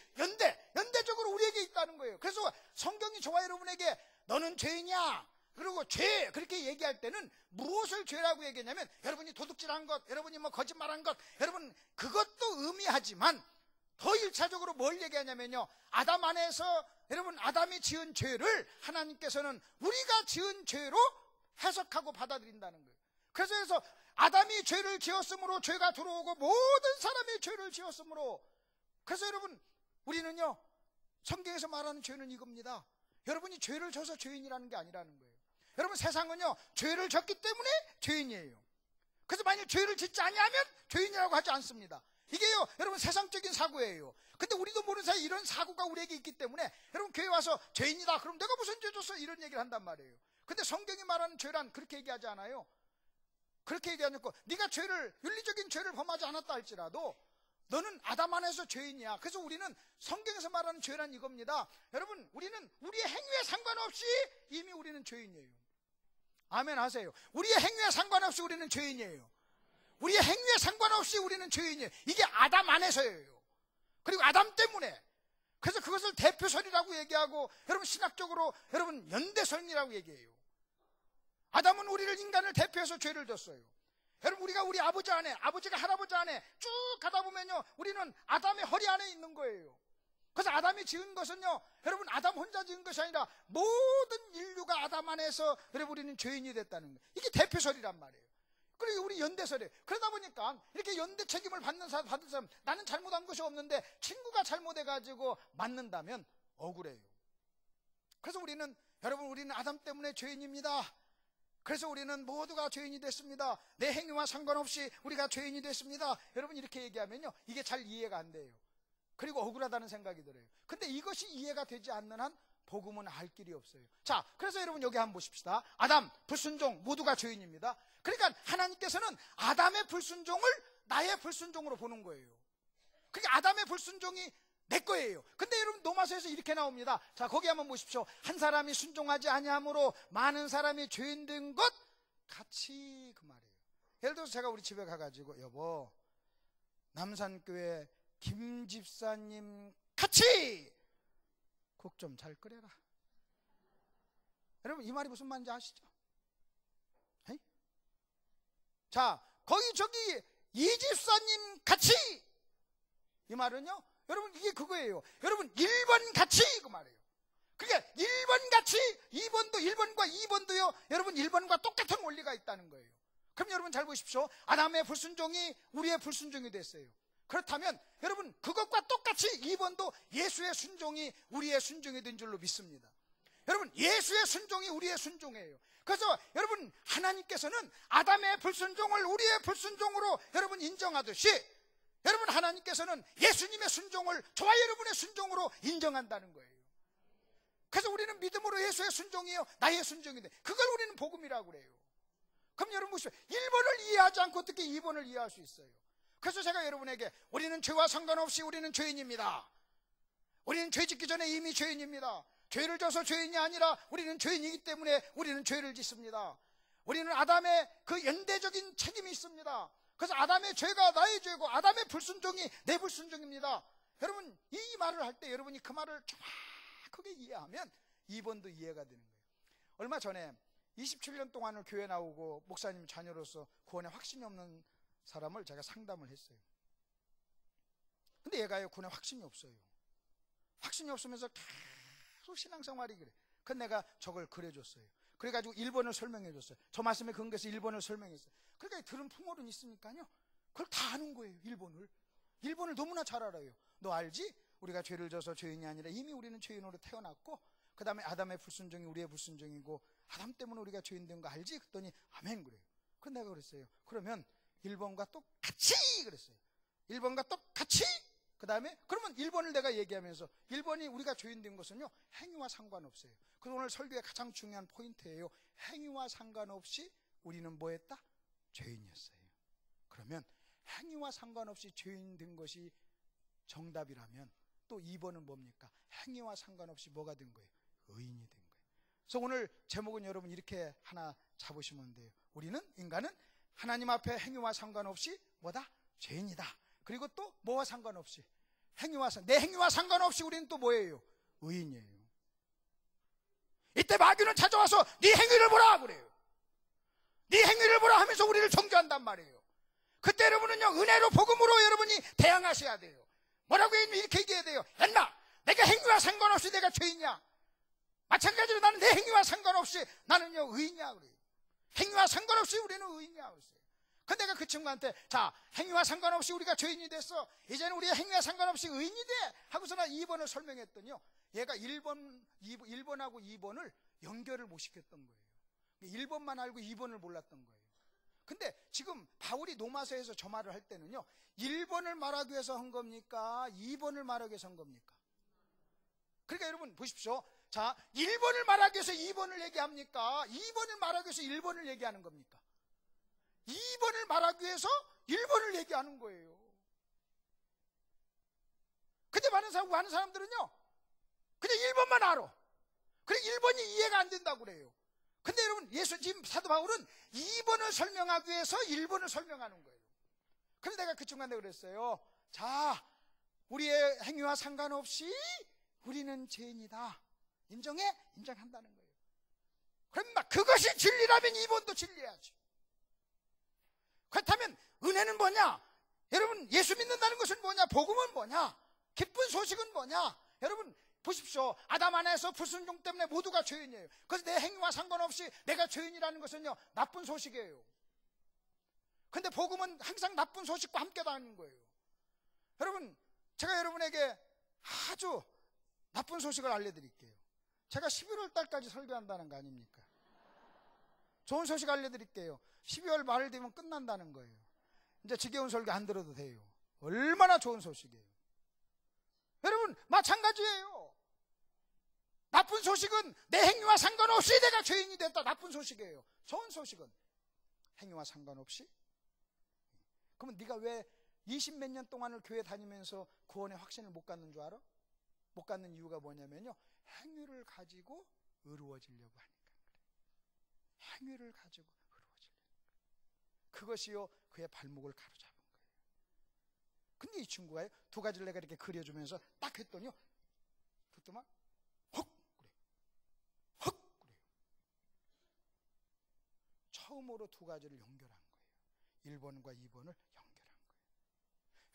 연대적으로 우리에게 있다는 거예요. 그래서 성경이 저와 여러분에게 너는 죄이냐, 그리고 죄, 그렇게 얘기할 때는 무엇을 죄라고 얘기했냐면, 여러분이 도둑질한 것, 여러분이 뭐 거짓말한 것, 여러분 그것도 의미하지만 더 1차적으로 뭘 얘기하냐면요, 아담 안에서 여러분 아담이 지은 죄를 하나님께서는 우리가 지은 죄로 해석하고 받아들인다는 거예요. 그래서 아담이 죄를 지었으므로 죄가 들어오고 모든 사람이 죄를 지었으므로, 그래서 여러분 우리는요 성경에서 말하는 죄는 이겁니다. 여러분이 죄를 져서 죄인이라는 게 아니라는 거예요. 여러분 세상은요 죄를 졌기 때문에 죄인이에요. 그래서 만약 죄를 짓지 아니하면 죄인이라고 하지 않습니다. 이게요 여러분 세상적인 사고예요. 근데 우리도 모르는 사이에 이런 사고가 우리에게 있기 때문에 여러분 교회 와서 죄인이다 그럼 내가 무슨 죄 졌어 이런 얘기를 한단 말이에요. 근데 성경이 말하는 죄란 그렇게 얘기하지 않아요. 그렇게 얘기하지 않고, 네가 윤리적인 죄를 범하지 않았다 할지라도 너는 아담 안에서 죄인이야. 그래서 우리는 성경에서 말하는 죄란 이겁니다. 여러분 우리는 우리의 행위에 상관없이 이미 우리는 죄인이에요. 아멘 하세요. 우리의 행위에 상관없이 우리는 죄인이에요. 우리의 행위에 상관없이 우리는 죄인이에요. 이게 아담 안에서예요. 그리고 아담 때문에. 그래서 그것을 대표설이라고 얘기하고, 여러분 신학적으로 여러분 연대설이라고 얘기해요. 아담은 인간을 대표해서 죄를 졌어요. 여러분 우리가 우리 아버지 안에, 아버지가 할아버지 안에 쭉 가다 보면요 우리는 아담의 허리 안에 있는 거예요. 그래서 아담이 지은 것은요 여러분 아담 혼자 지은 것이 아니라 모든 인류가 아담 안에서 여러분 우리는 죄인이 됐다는 거예요. 이게 대표설이란 말이에요. 그리고 우리 연대설이에요. 그러다 보니까 이렇게 연대 책임을 받는 사람, 나는 잘못한 것이 없는데 친구가 잘못해가지고 맞는다면 억울해요. 그래서 우리는 아담 때문에 죄인입니다. 그래서 우리는 모두가 죄인이 됐습니다. 내 행위와 상관없이 우리가 죄인이 됐습니다. 여러분 이렇게 얘기하면요 이게 잘 이해가 안 돼요. 그리고 억울하다는 생각이 들어요. 근데 이것이 이해가 되지 않는 한 복음은 알 길이 없어요. 자, 그래서 여러분 여기 한번 보십시다. 아담, 불순종 모두가 죄인입니다. 그러니까 하나님께서는 아담의 불순종을 나의 불순종으로 보는 거예요. 그러니까 아담의 불순종이 내 거예요. 근데 여러분 로마서에서 이렇게 나옵니다. 자, 거기 한번 보십시오. 한 사람이 순종하지 아니함으로 많은 사람이 죄인 된 것 같이, 그 말이에요. 예를 들어서 제가 우리 집에 가가지고 여보 남산교회 김 집사님 같이 국 좀 잘 끓여라. 여러분 이 말이 무슨 말인지 아시죠? 에이? 자, 거기 저기 이 집사님 같이 이 말은요, 여러분 이게 그거예요. 여러분 1번 같이 그 말이에요. 그러니까 1번 같이 2번도 1번과 2번도요, 여러분 1번과 똑같은 원리가 있다는 거예요. 그럼 여러분 잘 보십시오. 아담의 불순종이 우리의 불순종이 됐어요. 그렇다면 여러분 그것과 똑같이 2번도 예수의 순종이 우리의 순종이 된 줄로 믿습니다. 여러분 예수의 순종이 우리의 순종이에요. 그래서 여러분 하나님께서는 아담의 불순종을 우리의 불순종으로 여러분 인정하듯이, 여러분 하나님께서는 예수님의 순종을 저와 여러분의 순종으로 인정한다는 거예요. 그래서 우리는 믿음으로 예수의 순종이요, 나의 순종인데 그걸 우리는 복음이라고 그래요. 그럼 여러분 보십시오. 1번을 이해하지 않고 어떻게 2번을 이해할 수 있어요? 그래서 제가 여러분에게 우리는 죄와 상관없이 우리는 죄인입니다. 우리는 죄 짓기 전에 이미 죄인입니다. 죄를 져서 죄인이 아니라 우리는 죄인이기 때문에 우리는 죄를 짓습니다. 우리는 아담의 그 연대적인 책임이 있습니다. 그래서 아담의 죄가 나의 죄고 아담의 불순종이 내 불순종입니다. 여러분 이 말을 할 때 여러분이 그 말을 정확하게 이해하면 2번도 이해가 되는 거예요. 얼마 전에 27년 동안을 교회 나오고 목사님 자녀로서 구원에 확신이 없는 사람을 제가 상담을 했어요. 근데 얘가요 구원에 확신이 없어요. 확신이 없으면서 계속 신앙생활이 그래. 그래서 내가 저걸 그려줬어요. 그래가지고 1번을 설명해줬어요. 저 말씀에 근거해서 1번을 설명했어요. 그러니까 들은 풍월은 있으니까요 그걸 다 아는 거예요. 1번을 너무나 잘 알아요. 너 알지? 우리가 죄를 져서 죄인이 아니라 이미 우리는 죄인으로 태어났고, 그 다음에 아담의 불순종이 우리의 불순종이고 아담 때문에 우리가 죄인 된 거 알지? 그랬더니 아멘 그래요. 그래서 내가 그랬어요. 그러면 1번과 똑같이 그랬어요. 1번과 똑같이. 그 다음에 그러면 1번을 내가 얘기하면서 1번이 우리가 죄인 된 것은요 행위와 상관없어요. 그래서 오늘 설교의 가장 중요한 포인트예요. 행위와 상관없이 우리는 뭐 했다? 죄인이었어요. 그러면 행위와 상관없이 죄인 된 것이 정답이라면 또 2번은 뭡니까? 행위와 상관없이 뭐가 된 거예요? 의인이 된 거예요. 그래서 오늘 제목은 여러분 이렇게 하나 잡으시면 돼요. 우리는, 인간은 하나님 앞에 행위와 상관없이 뭐다? 죄인이다. 그리고 또 뭐와 상관없이? 내 행위와 상관없이 우리는 또 뭐예요? 의인이에요. 이때 마귀는 찾아와서 네 행위를 보라 그래요. 네 행위를 보라 하면서 우리를 정죄한단 말이에요. 그때 여러분은요 은혜로 복음으로 여러분이 대항하셔야 돼요. 뭐라고 이렇게 얘기해야 돼요. 옛날 내가 행위와 상관없이 내가 죄인이야. 마찬가지로 나는 내 행위와 상관없이 나는요 의인이야 그래요. 행위와 상관없이 우리는 의인이야 그랬어요. 근데 내가 그 친구한테 자 행위와 상관없이 우리가 죄인이 됐어. 이제는 우리가 행위와 상관없이 의인이 돼 하고서 나 2번을 설명했더니요 얘가 1번하고 2번을 연결을 못 시켰던 거예요. 1번만 알고 2번을 몰랐던 거예요. 근데 지금 바울이 로마서에서 저 말을 할 때는요 1번을 말하기 위해서 한 겁니까? 2번을 말하기 위해서 한 겁니까? 그러니까 여러분 보십시오. 자 1번을 말하기 위해서 2번을 얘기합니까? 2번을 말하기 위해서 1번을 얘기하는 겁니까? 2번을 말하기 위해서 1번을 얘기하는 거예요. 근데 많은 사람들은요 그냥 1번만 알아. 그래 1번이 이해가 안 된다고 그래요. 근데 여러분 지금 사도 바울은 2번을 설명하기 위해서 1번을 설명하는 거예요. 그래서 내가 그 친구한테 그랬어요. 자 우리의 행위와 상관없이 우리는 죄인이다. 인정한다는 거예요. 그럼 그것이 진리라면 2번도 진리해야죠. 그렇다면 은혜는 뭐냐? 여러분 예수 믿는다는 것은 뭐냐? 복음은 뭐냐? 기쁜 소식은 뭐냐? 여러분 보십시오. 아담 안에서 불순종 때문에 모두가 죄인이에요. 그래서 내 행위와 상관없이 내가 죄인이라는 것은요 나쁜 소식이에요. 근데 복음은 항상 나쁜 소식과 함께 다니는 거예요. 여러분 제가 여러분에게 아주 나쁜 소식을 알려드릴게요. 제가 11월 달까지 설교한다는 거 아닙니까? 좋은 소식 알려드릴게요. 12월 말 되면 끝난다는 거예요. 이제 지겨운 설교 안 들어도 돼요. 얼마나 좋은 소식이에요. 여러분 마찬가지예요. 나쁜 소식은 내 행위와 상관없이 내가 죄인이 됐다. 나쁜 소식이에요. 좋은 소식은 행위와 상관없이. 그러면 네가 왜 20몇 년 동안을 교회 다니면서 구원의 확신을 못 갖는 줄 알아? 못 갖는 이유가 뭐냐면요 행위를 가지고 의로워지려고 하니까 그래. 행위를 가지고 의로워지려고. 그것이요 그의 발목을 가로잡은 거예요. 근데 이 친구가요 두 가지를 내가 이렇게 그려주면서 딱 했더니요 그랬더만 헉 그래. 헉 그래요. 처음으로 두 가지를 연결한 거예요. 1번과 2번을 연결한 거예요.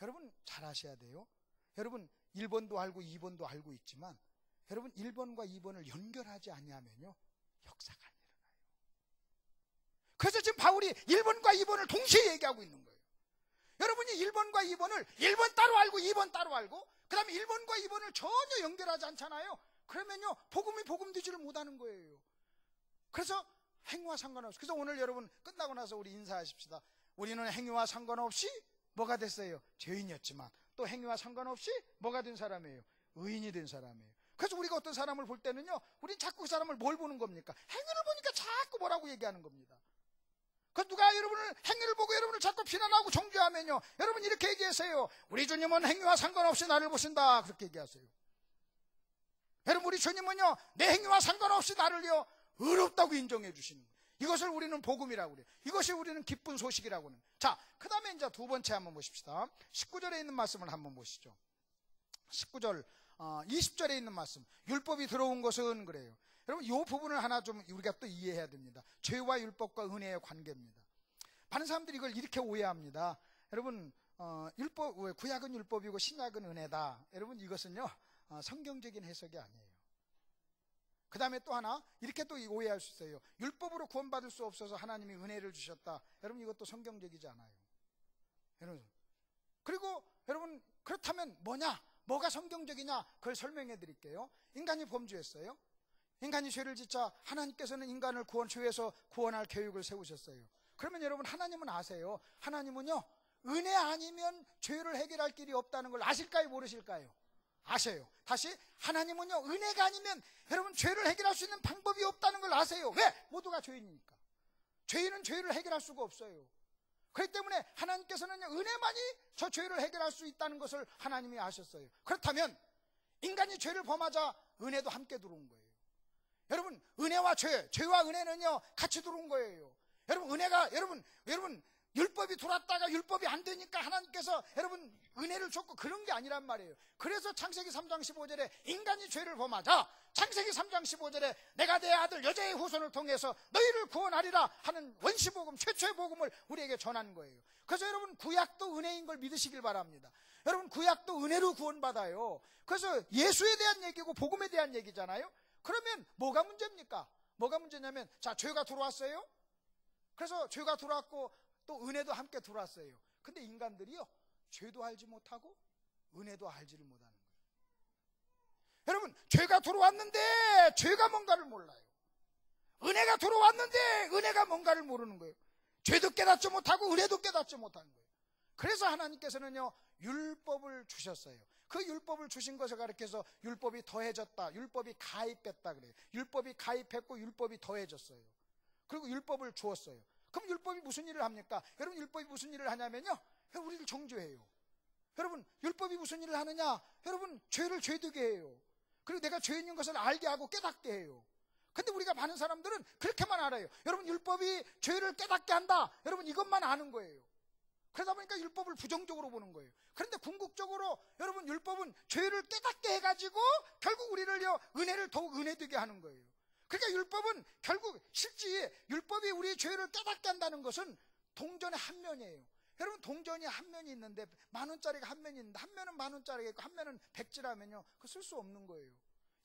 여러분 잘 아셔야 돼요. 여러분 1번도 알고 2번도 알고 있지만 여러분 1번과 2번을 연결하지 아니하면요 역사가 안 일어나요. 그래서 지금 바울이 1번과 2번을 동시에 얘기하고 있는 거예요. 여러분이 1번과 2번을 1번 따로 알고 2번 따로 알고 그 다음에 1번과 2번을 전혀 연결하지 않잖아요. 그러면요 복음이 복음되지를 못하는 거예요. 그래서 행위와 상관없이, 그래서 오늘 여러분 끝나고 나서 우리 인사하십시다. 우리는 행위와 상관없이 뭐가 됐어요? 죄인이었지만 또 행위와 상관없이 뭐가 된 사람이에요? 의인이 된 사람이에요. 그래서 우리가 어떤 사람을 볼 때는요 우린 자꾸 그 사람을 뭘 보는 겁니까? 행위를 보니까 자꾸 뭐라고 얘기하는 겁니다. 그 누가 여러분을 행위를 보고 여러분을 자꾸 비난하고 정죄하면요 여러분 이렇게 얘기하세요. 우리 주님은 행위와 상관없이 나를 보신다. 그렇게 얘기하세요. 여러분 우리 주님은요 내 행위와 상관없이 나를요 의롭다고 인정해 주시는 거예요. 이것을 우리는 복음이라고 그래요. 이것이 우리는 기쁜 소식이라고 하는 거예요. 자, 그 다음에 이제 두 번째 한번 보십시다. 19절에 있는 말씀을 한번 보시죠. 19절 20절에 있는 말씀, 율법이 들어온 것은 그래요. 여러분 이 부분을 하나 좀 우리가 또 이해해야 됩니다. 죄와 율법과 은혜의 관계입니다. 많은 사람들이 이걸 이렇게 오해합니다. 여러분 구약은 율법이고 신약은 은혜다. 여러분 이것은요 성경적인 해석이 아니에요. 그 다음에 또 하나 이렇게 또 오해할 수 있어요. 율법으로 구원받을 수 없어서 하나님이 은혜를 주셨다. 여러분 이것도 성경적이지 않아요. 여러분 그리고 여러분 그렇다면 뭐가 성경적이냐 그걸 설명해 드릴게요. 인간이 범죄했어요. 인간이 죄를 짓자 하나님께서는 인간을 죄에서 구원할 계획을 세우셨어요. 그러면 여러분 하나님은 아세요. 하나님은요 은혜 아니면 죄를 해결할 길이 없다는 걸 아실까요 모르실까요? 아세요. 다시 하나님은요 은혜가 아니면 여러분 죄를 해결할 수 있는 방법이 없다는 걸 아세요. 왜? 모두가 죄인이니까. 죄인은 죄를 해결할 수가 없어요. 그렇기 때문에 하나님께서는 은혜만이 저 죄를 해결할 수 있다는 것을 하나님이 아셨어요. 그렇다면 인간이 죄를 범하자 은혜도 함께 들어온 거예요. 여러분 은혜와 죄와 은혜는요 같이 들어온 거예요. 여러분 은혜가 여러분 율법이 들어왔다가 율법이 안 되니까 하나님께서 여러분 은혜를 줬고 그런 게 아니란 말이에요. 그래서 창세기 3장 15절에 인간이 죄를 범하자 창세기 3장 15절에 내가 내 아들 여자의 후손을 통해서 너희를 구원하리라 하는 원시복음 최초의 복음을 우리에게 전한 거예요. 그래서 여러분 구약도 은혜인 걸 믿으시길 바랍니다. 여러분 구약도 은혜로 구원받아요. 그래서 예수에 대한 얘기고 복음에 대한 얘기잖아요. 그러면 뭐가 문제입니까? 뭐가 문제냐면 자 죄가 들어왔어요. 그래서 죄가 들어왔고 또 은혜도 함께 들어왔어요. 근데 인간들이요 죄도 알지 못하고 은혜도 알지를 못하는 거예요. 여러분 죄가 들어왔는데 죄가 뭔가를 몰라요. 은혜가 들어왔는데 은혜가 뭔가를 모르는 거예요. 죄도 깨닫지 못하고 은혜도 깨닫지 못하는 거예요. 그래서 하나님께서는요 율법을 주셨어요. 그 율법을 주신 것을 가리켜서 율법이 더해졌다, 율법이 가입했다 그래요. 율법이 가입했고 율법이 더해졌어요. 그리고 율법을 주었어요. 그럼 율법이 무슨 일을 합니까? 여러분 율법이 무슨 일을 하냐면요 우리를 정죄해요. 여러분 율법이 무슨 일을 하느냐? 여러분 죄를 죄되게 해요. 그리고 내가 죄인인 것을 알게 하고 깨닫게 해요. 근데 우리가 많은 사람들은 그렇게만 알아요. 여러분 율법이 죄를 깨닫게 한다. 여러분 이것만 아는 거예요. 그러다 보니까 율법을 부정적으로 보는 거예요. 그런데 궁극적으로 여러분 율법은 죄를 깨닫게 해가지고 결국 우리를요 은혜를 더욱 은혜되게 하는 거예요. 그러니까 율법은 결국 실제 율법이 우리의 죄를 깨닫게 한다는 것은 동전의 한 면이에요. 여러분 동전이 한 면이 있는데 10,000원짜리가 한 면이 있는데 한 면은 10,000원짜리가 있고 한 면은 100지라면요 그거 쓸 수 없는 거예요.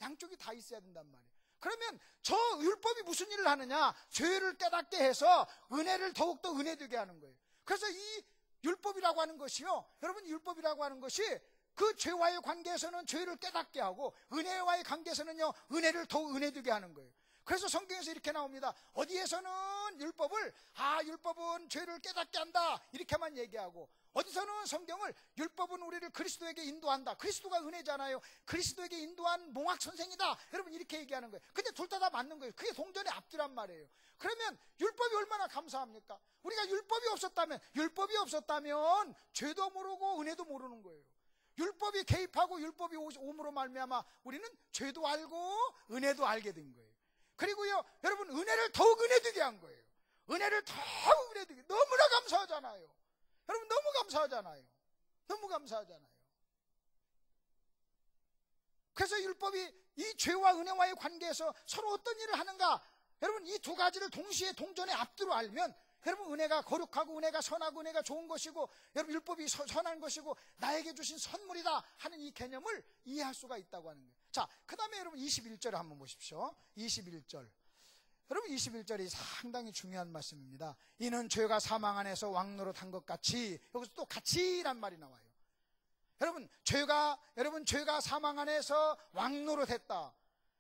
양쪽이 다 있어야 된단 말이에요. 그러면 저 율법이 무슨 일을 하느냐? 죄를 깨닫게 해서 은혜를 더욱더 은혜되게 하는 거예요. 그래서 이 율법이라고 하는 것이요 여러분 율법이라고 하는 것이 그 죄와의 관계에서는 죄를 깨닫게 하고 은혜와의 관계에서는요 은혜를 더욱 은혜되게 하는 거예요. 그래서 성경에서 이렇게 나옵니다. 어디에서는 율법을 율법은 죄를 깨닫게 한다 이렇게만 얘기하고 어디서는 성경을 율법은 우리를 그리스도에게 인도한다. 그리스도가 은혜잖아요. 그리스도에게 인도한 몽학 선생이다. 여러분 이렇게 얘기하는 거예요. 근데 둘 다 맞는 거예요. 그게 동전의 앞뒤란 말이에요. 그러면 율법이 얼마나 감사합니까? 우리가 율법이 없었다면 죄도 모르고 은혜도 모르는 거예요. 율법이 개입하고 율법이 옴으로 말미암아 우리는 죄도 알고 은혜도 알게 된 거예요. 그리고요 여러분 은혜를 더욱 은혜되게 한 거예요. 은혜를 더욱 은혜되게. 너무나 감사하잖아요. 여러분 너무 감사하잖아요. 너무 감사하잖아요. 그래서 율법이 이 죄와 은혜와의 관계에서 서로 어떤 일을 하는가, 여러분 이 두 가지를 동시에 동전의 앞뒤로 알면 여러분 은혜가 거룩하고 은혜가 선하고 은혜가 좋은 것이고 여러분 율법이 선한 것이고 나에게 주신 선물이다 하는 이 개념을 이해할 수가 있다고 하는 거예요. 자, 그 다음에 여러분 21절을 한번 보십시오. 21절. 여러분 21절이 상당히 중요한 말씀입니다. 이는 죄가 사망 안에서 왕노릇한 것 같이, 여기서 또 같이란 말이 나와요. 여러분 죄가 사망 안에서 왕노릇했다.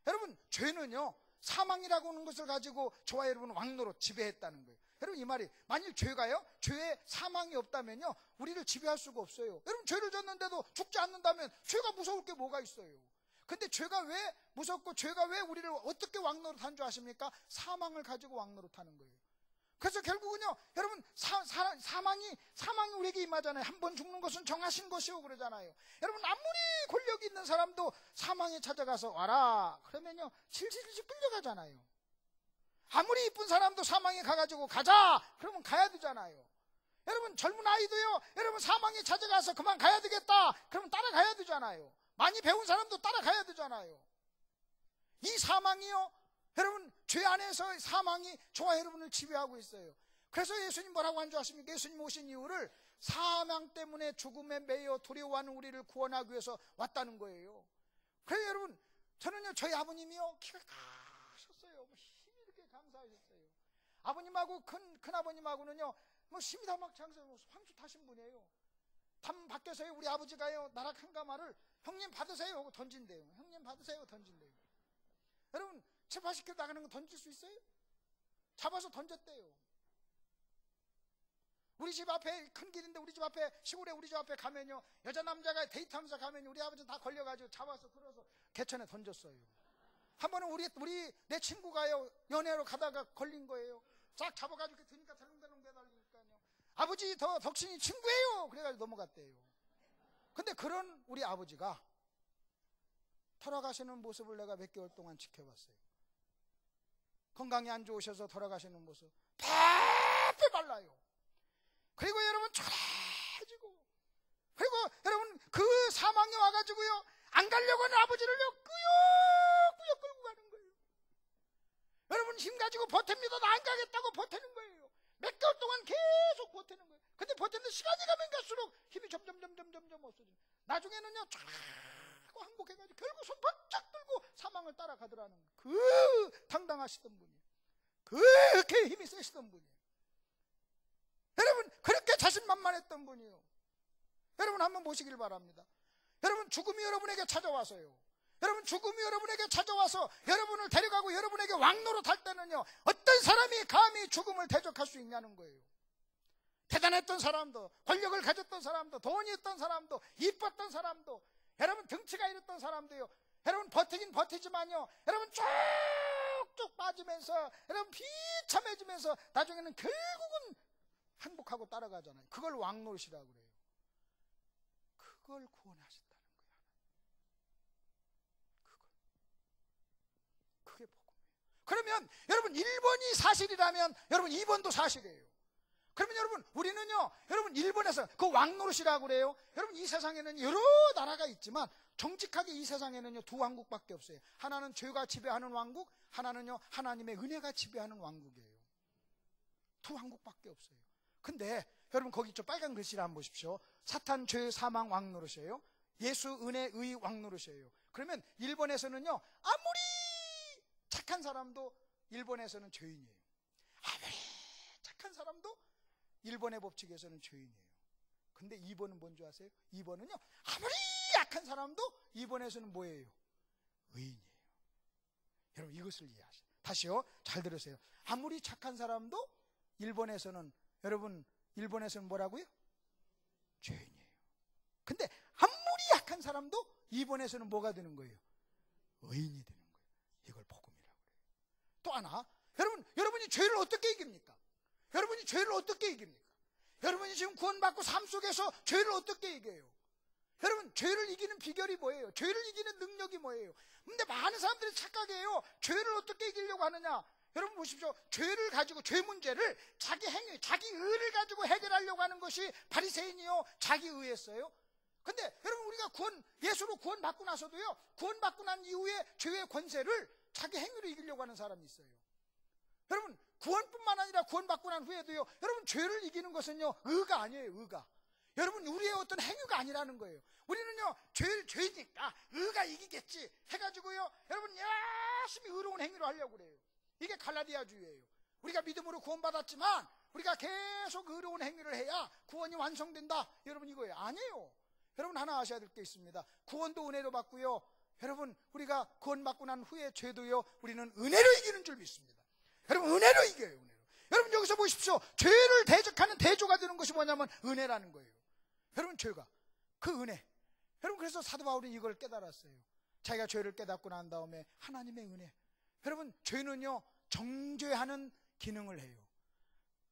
여러분 죄는요 사망이라고 하는 것을 가지고 저와 여러분은 왕노릇 지배했다는 거예요. 여러분 이 말이 만일 죄에 사망이 없다면요 우리를 지배할 수가 없어요. 여러분 죄를 졌는데도 죽지 않는다면 죄가 무서울 게 뭐가 있어요. 근데 죄가 왜 무섭고 죄가 왜 우리를 어떻게 왕노릇한 줄 아십니까? 사망을 가지고 왕노릇하는 거예요. 그래서 결국은요 여러분 사망이 우리에게 임하잖아요. 한 번 죽는 것은 정하신 것이오 그러잖아요. 여러분 아무리 권력이 있는 사람도 사망에 찾아가서 와라 그러면요 질질 끌려가잖아요. 아무리 이쁜 사람도 사망에 가가지고 가자 그러면 가야 되잖아요. 여러분 젊은 아이도요 여러분 사망에 찾아가서 그만 가야 되겠다 그러면 따라가야 되잖아요. 많이 배운 사람도 따라가야 되잖아요. 이 사망이요 여러분 죄 안에서 사망이 저와 여러분을 지배하고 있어요. 그래서 예수님 뭐라고 한 줄 아십니까? 예수님 오신 이유를 사망 때문에 죽음에 매여 두려워하는 우리를 구원하기 위해서 왔다는 거예요. 그래서 여러분 저는요 저희 아버님이요 키가 크셨어요. 힘이 이렇게 감사하셨어요. 아버님하고 큰아버님하고는요 뭐 힘이 다 막 장사하고 황수 타신 분이에요. 담 밖에서요 우리 아버지가요 나락 한 가마를 형님 받으세요 하고 던진대요. 형님 받으세요 하고 던진대요. 여러분 7, 80km 나가는 거 던질 수 있어요? 잡아서 던졌대요. 우리 집 앞에 큰 길인데 우리 집 앞에 시골에 우리 집 앞에 가면요 여자 남자가 데이트하면서 가면 우리 아버지는 다 걸려가지고 잡아서 끌어서 개천에 던졌어요. 한 번은 내 친구가요 연애로 가다가 걸린 거예요. 쫙 잡아가지고 드니까 덜렁덜렁 매달리니까요 아버지 더 덕신이 친구예요 그래가지고 넘어갔대요. 근데 그런 우리 아버지가 돌아가시는 모습을 내가 몇 개월 동안 지켜봤어요. 건강이 안 좋으셔서 돌아가시는 모습 폐 말라요. 그리고 여러분 초라해지고 그리고 여러분 그 사망에 와가지고요 안 가려고 하는 아버지를요 꾸역꾸역 끌고 가는 거예요. 여러분 힘 가지고 버팁니다. 나 안 가겠다고 버티는 거예요. 몇 개월 동안 계속 버티는 거예요. 근데 버티는데 시간이 가면 갈수록 힘이 점점 없어져요. 나중에는요 쫙 항복해가지고 결국 손 번쩍 들고 사망을 따라가더라는 그 당당하시던 분이에요. 그렇게 힘이 세시던 분이에요. 여러분 그렇게 자신만만했던 분이에요. 여러분 한번 보시길 바랍니다. 여러분 죽음이 여러분에게 찾아와서요 여러분 죽음이 여러분에게 찾아와서 여러분을 데려가고 여러분에게 왕노릇할 때는요 어떤 사람이 감히 죽음을 대적할 수 있냐는 거예요. 대단했던 사람도 권력을 가졌던 사람도 돈이 있던 사람도 이뻤던 사람도 여러분 등치가 이랬던 사람도요 여러분 버티긴 버티지만요 여러분 쭉쭉 빠지면서 여러분 비참해지면서 나중에는 결국은 항복하고 따라가잖아요. 그걸 왕노릇이라고 그래요. 그걸 구원하신다는 거예요. 그게 복음이에요. 그러면 여러분 1번이 사실이라면 여러분 2번도 사실이에요. 그러면 여러분 우리는요 여러분 1번에서 그 왕노릇이라고 그래요. 여러분 이 세상에는 여러 나라가 있지만 정직하게 이 세상에는요 두 왕국밖에 없어요. 하나는 죄가 지배하는 왕국, 하나는요 하나님의 은혜가 지배하는 왕국이에요. 두 왕국밖에 없어요. 근데 여러분 거기 저 빨간 글씨를 한번 보십시오. 사탄, 죄, 사망 왕노릇이에요. 예수, 은혜, 의 왕노릇이에요. 그러면 1번에서는요 아무리 착한 사람도 1번에서는 죄인이에요. 아무리 착한 사람도 1번의 법칙에서는 죄인이에요. 근데 2번은 뭔지 아세요? 2번은요 아무리 약한 사람도 2번에서는 뭐예요? 의인이에요. 여러분 이것을 이해하세요. 다시요 잘 들으세요. 아무리 착한 사람도 1번에서는 여러분 1번에서는 뭐라고요? 죄인이에요. 근데 아무리 약한 사람도 2번에서는 뭐가 되는 거예요? 의인이 되는 거예요. 이걸 복음이라고 그래요. 또 하나 여러분이 죄를 어떻게 이깁니까? 여러분이 죄를 어떻게 이깁니까? 여러분이 지금 구원받고 삶 속에서 죄를 어떻게 이겨요? 여러분 죄를 이기는 비결이 뭐예요? 죄를 이기는 능력이 뭐예요? 근데 많은 사람들이 착각해요. 죄를 어떻게 이기려고 하느냐? 여러분 보십시오. 죄를 가지고 죄 문제를 자기 행위, 자기 의를 가지고 해결하려고 하는 것이 바리새인이요 자기 의였어요. 근데 여러분 우리가 예수로 구원받고 나서도요 구원받고 난 이후에 죄의 권세를 자기 행위로 이기려고 하는 사람이 있어요. 여러분, 구원뿐만 아니라 구원받고 난 후에도요, 여러분, 죄를 이기는 것은요, 의가 아니에요, 의가. 여러분, 우리의 어떤 행위가 아니라는 거예요. 우리는요, 죄니까 의가 이기겠지 해가지고요, 여러분, 열심히 의로운 행위를 하려고 그래요. 이게 갈라디아주의예요. 우리가 믿음으로 구원받았지만 우리가 계속 의로운 행위를 해야 구원이 완성된다, 여러분, 이거예요. 아니에요. 여러분, 하나 아셔야 될 게 있습니다. 구원도 은혜로 받고요, 여러분, 우리가 구원받고 난 후에 죄도요, 우리는 은혜로 이기는 줄 믿습니다. 여러분, 은혜로 이겨요, 은혜로. 여러분, 여기서 보십시오. 죄를 대적하는 대조가 되는 것이 뭐냐면 은혜라는 거예요. 여러분, 죄가 그 은혜. 여러분, 그래서 사도 바울은 이걸 깨달았어요. 자기가 죄를 깨닫고 난 다음에 하나님의 은혜. 여러분, 죄는요, 정죄하는 기능을 해요.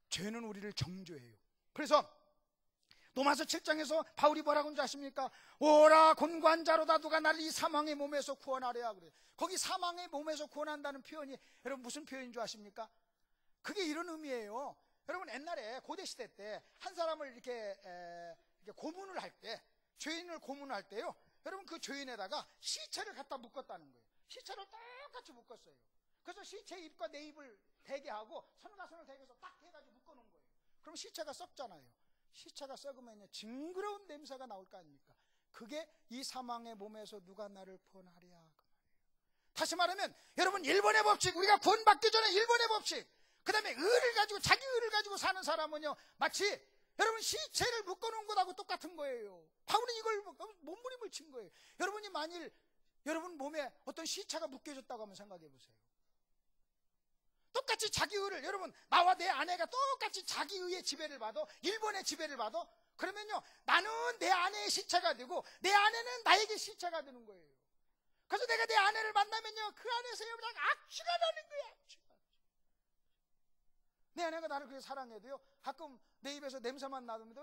죄는 우리를 정죄해요. 그래서 로마서 7장에서 바울이 뭐라고 하는지 아십니까? 오라 곤고한 자로다 누가 나를 이 사망의 몸에서 구원하랴 그래요. 거기 사망의 몸에서 구원한다는 표현이 여러분 무슨 표현인 줄 아십니까? 그게 이런 의미예요. 여러분, 옛날에 고대 시대 때 한 사람을 이렇게 고문을 할 때, 죄인을 고문할 때요, 여러분, 그 죄인에다가 시체를 갖다 묶었다는 거예요. 시체를 똑같이 묶었어요. 그래서 시체 입과 내 입을 대게 하고 손과 손을 대게해서 딱 해가지고 묶어놓은 거예요. 그럼 시체가 썩잖아요. 시체가 썩으면요, 징그러운 냄새가 나올 거 아닙니까? 그게 이 사망의 몸에서 누가 나를 구원하랴, 그 말이에요. 다시 말하면 여러분, 일본의 법칙, 우리가 구원받기 전에 일본의 법칙, 그 다음에 의를 가지고, 자기 의를 가지고 사는 사람은요, 마치 여러분 시체를 묶어놓은 것하고 똑같은 거예요. 바울은 이걸 몸부림을 친 거예요. 여러분이 만일 여러분 몸에 어떤 시체가 묶여졌다고 한번 생각해 보세요. 똑같이 자기 의를, 여러분, 나와 내 아내가 똑같이 자기 의의 지배를 받아, 일본의 지배를 받아, 그러면요, 나는 내 아내의 시체가 되고 내 아내는 나에게 시체가 되는 거예요. 그래서 내가 내 아내를 만나면요, 그 안에서 그냥 악취가 나는 거야, 악취가. 내 아내가 나를 그렇게 사랑해도요, 가끔 내 입에서 냄새만 나면도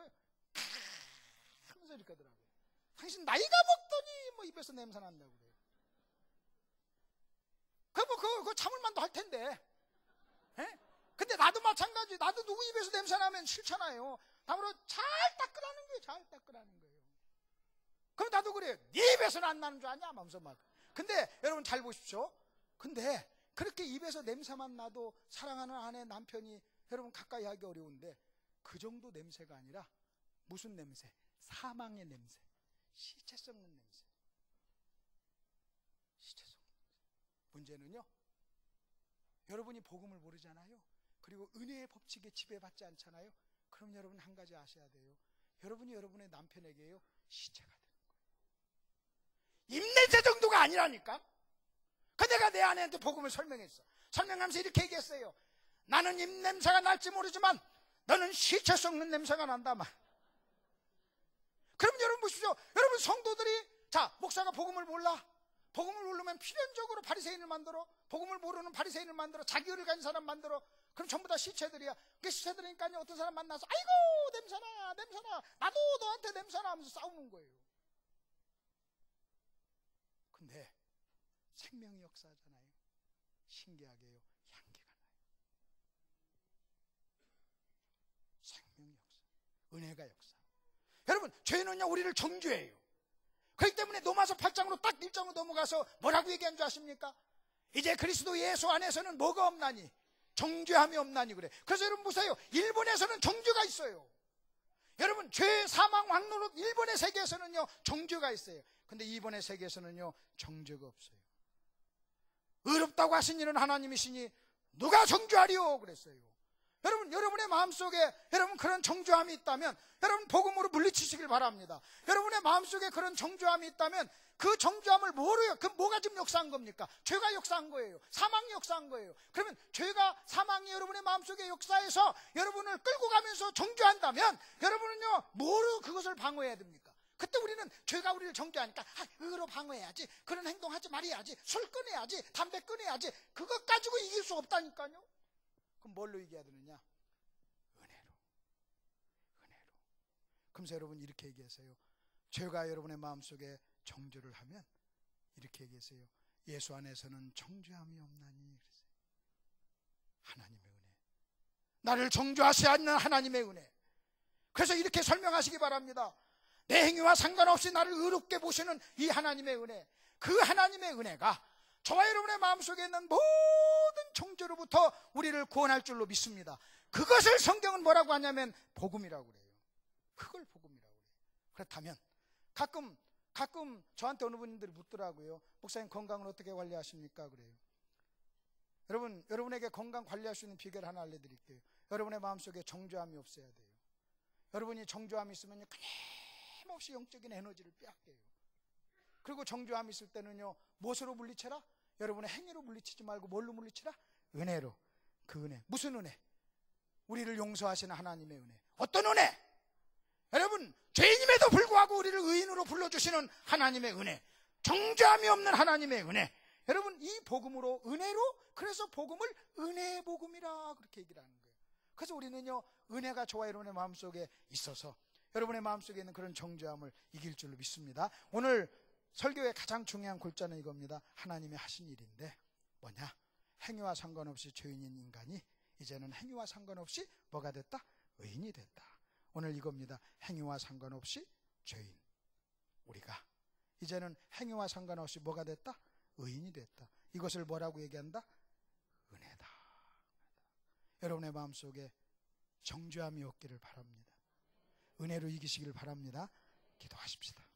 하면서 이렇게 하더라고요. 당신 나이가 먹더니 뭐 입에서 냄새 난다고 그래요. 그거 참을만도 할 텐데. 에? 근데 나도 마찬가지. 나도 누구 입에서 냄새 나면 싫잖아요. 다음으로 잘 닦으라는 거예요. 잘 닦으라는 거예요. 그럼 나도 그래요. 네 입에서는 안 나는 줄 아냐? 하면서 막. 근데 여러분 잘 보십시오. 근데 그렇게 입에서 냄새만 나도 사랑하는 아내, 남편이 여러분 가까이 하기 어려운데, 그 정도 냄새가 아니라 무슨 냄새? 사망의 냄새. 시체 썩는 냄새. 시체 썩는 냄새. 문제는요, 여러분이 복음을 모르잖아요. 그리고 은혜의 법칙에 지배받지 않잖아요. 그럼 여러분 한 가지 아셔야 돼요. 여러분이 여러분의 남편에게요, 시체가 되는 거예요. 입냄새 정도가 아니라니까. 그 내가 내 아내한테 복음을 설명했어. 설명하면서 이렇게 얘기했어요. 나는 입냄새가 날지 모르지만 너는 시체 썩는 냄새가 난다 말. 그럼 여러분 보십시오. 여러분 성도들이, 자, 목사가 복음을 몰라. 복음을 모르면 필연적으로 바리새인을 만들어. 복음을 모르는 바리새인을 만들어. 자기 의를 가진 사람 만들어. 그럼 전부 다 시체들이야. 그 시체들이니까요, 어떤 사람 만나서 아이고 냄새나 냄새나, 나도 너한테 냄새나 하면서 싸우는 거예요. 근데 생명의 역사잖아요. 신기하게요, 향기가 나요. 생명의 역사, 은혜가 역사. 여러분, 죄는요 우리를 정죄해요. 그렇기 때문에 로마서 8장으로 딱 1장으로 넘어가서 뭐라고 얘기한 줄 아십니까? 이제 그리스도 예수 안에서는 뭐가 없나니? 정죄함이 없나니 그래. 그래서 여러분 보세요. 일본에서는 정죄가 있어요. 여러분, 죄, 사망, 왕노릇, 일본의 세계에서는요 정죄가 있어요. 근데 이번의 세계에서는요 정죄가 없어요. 의롭다고 하신 이는 하나님이시니 누가 정죄하리요? 그랬어요. 여러분, 여러분의 마음속에 여러분 그런 정죄함이 있다면 여러분 복음으로 물리치시길 바랍니다. 여러분의 마음속에 그런 정죄함이 있다면 그 정죄함을 뭐로요? 그 뭐가 지금 역사한 겁니까? 죄가 역사한 거예요. 사망이 역사한 거예요. 그러면 죄가, 사망이 여러분의 마음속에 역사해서 여러분을 끌고 가면서 정죄한다면 여러분은요 뭐로 그것을 방어해야 됩니까? 그때 우리는 죄가 우리를 정죄하니까 의로 방어해야지, 그런 행동하지 말아야지, 술 끊어야지, 담배 끊어야지. 그것 가지고 이길 수 없다니까요. 그럼 뭘로 이겨야 되느냐? 은혜로. 그러면서 여러분 이렇게 얘기했어요. 죄가 여러분의 마음속에 정죄를 하면 이렇게 얘기했어요. 예수 안에서는 정죄함이 없나니 그랬어요. 하나님의 은혜, 나를 정죄하시 않는 하나님의 은혜. 그래서 이렇게 설명하시기 바랍니다. 내 행위와 상관없이 나를 의롭게 보시는 이 하나님의 은혜, 그 하나님의 은혜가 저와 여러분의 마음속에 있는 모든 모든 정죄로부터 우리를 구원할 줄로 믿습니다. 그것을 성경은 뭐라고 하냐면 복음이라고 그래요. 그걸 복음이라고 그래요. 그렇다면 가끔 저한테 어느 분들이 묻더라고요. 목사님, 건강을 어떻게 관리하십니까? 그래요. 여러분에게 건강 관리할 수 있는 비결 하나 알려드릴게요. 여러분의 마음속에 정죄함이 없어야 돼요. 여러분이 정죄함이 있으면 끊임없이 영적인 에너지를 빼앗겨요. 그리고 정죄함이 있을 때는요, 무엇으로 물리쳐라? 여러분의 행위로 물리치지 말고 뭘로 물리치라? 은혜로. 그 은혜. 무슨 은혜? 우리를 용서하시는 하나님의 은혜. 어떤 은혜? 여러분, 죄인임에도 불구하고 우리를 의인으로 불러주시는 하나님의 은혜. 정죄함이 없는 하나님의 은혜. 여러분, 이 복음으로, 은혜로, 그래서 복음을 은혜의 복음이라 그렇게 얘기를 하는 거예요. 그래서 우리는요, 은혜가 저와 여러분의 마음속에 있어서 여러분의 마음속에 있는 그런 정죄함을 이길 줄로 믿습니다. 오늘 설교의 가장 중요한 골자는 이겁니다. 하나님이 하신 일인데 뭐냐? 행위와 상관없이 죄인인 인간이 이제는 행위와 상관없이 뭐가 됐다? 의인이 됐다. 오늘 이겁니다. 행위와 상관없이 죄인. 우리가 이제는 행위와 상관없이 뭐가 됐다? 의인이 됐다. 이것을 뭐라고 얘기한다? 은혜다. 여러분의 마음속에 정죄함이 없기를 바랍니다. 은혜로 이기시기를 바랍니다. 기도하십시다.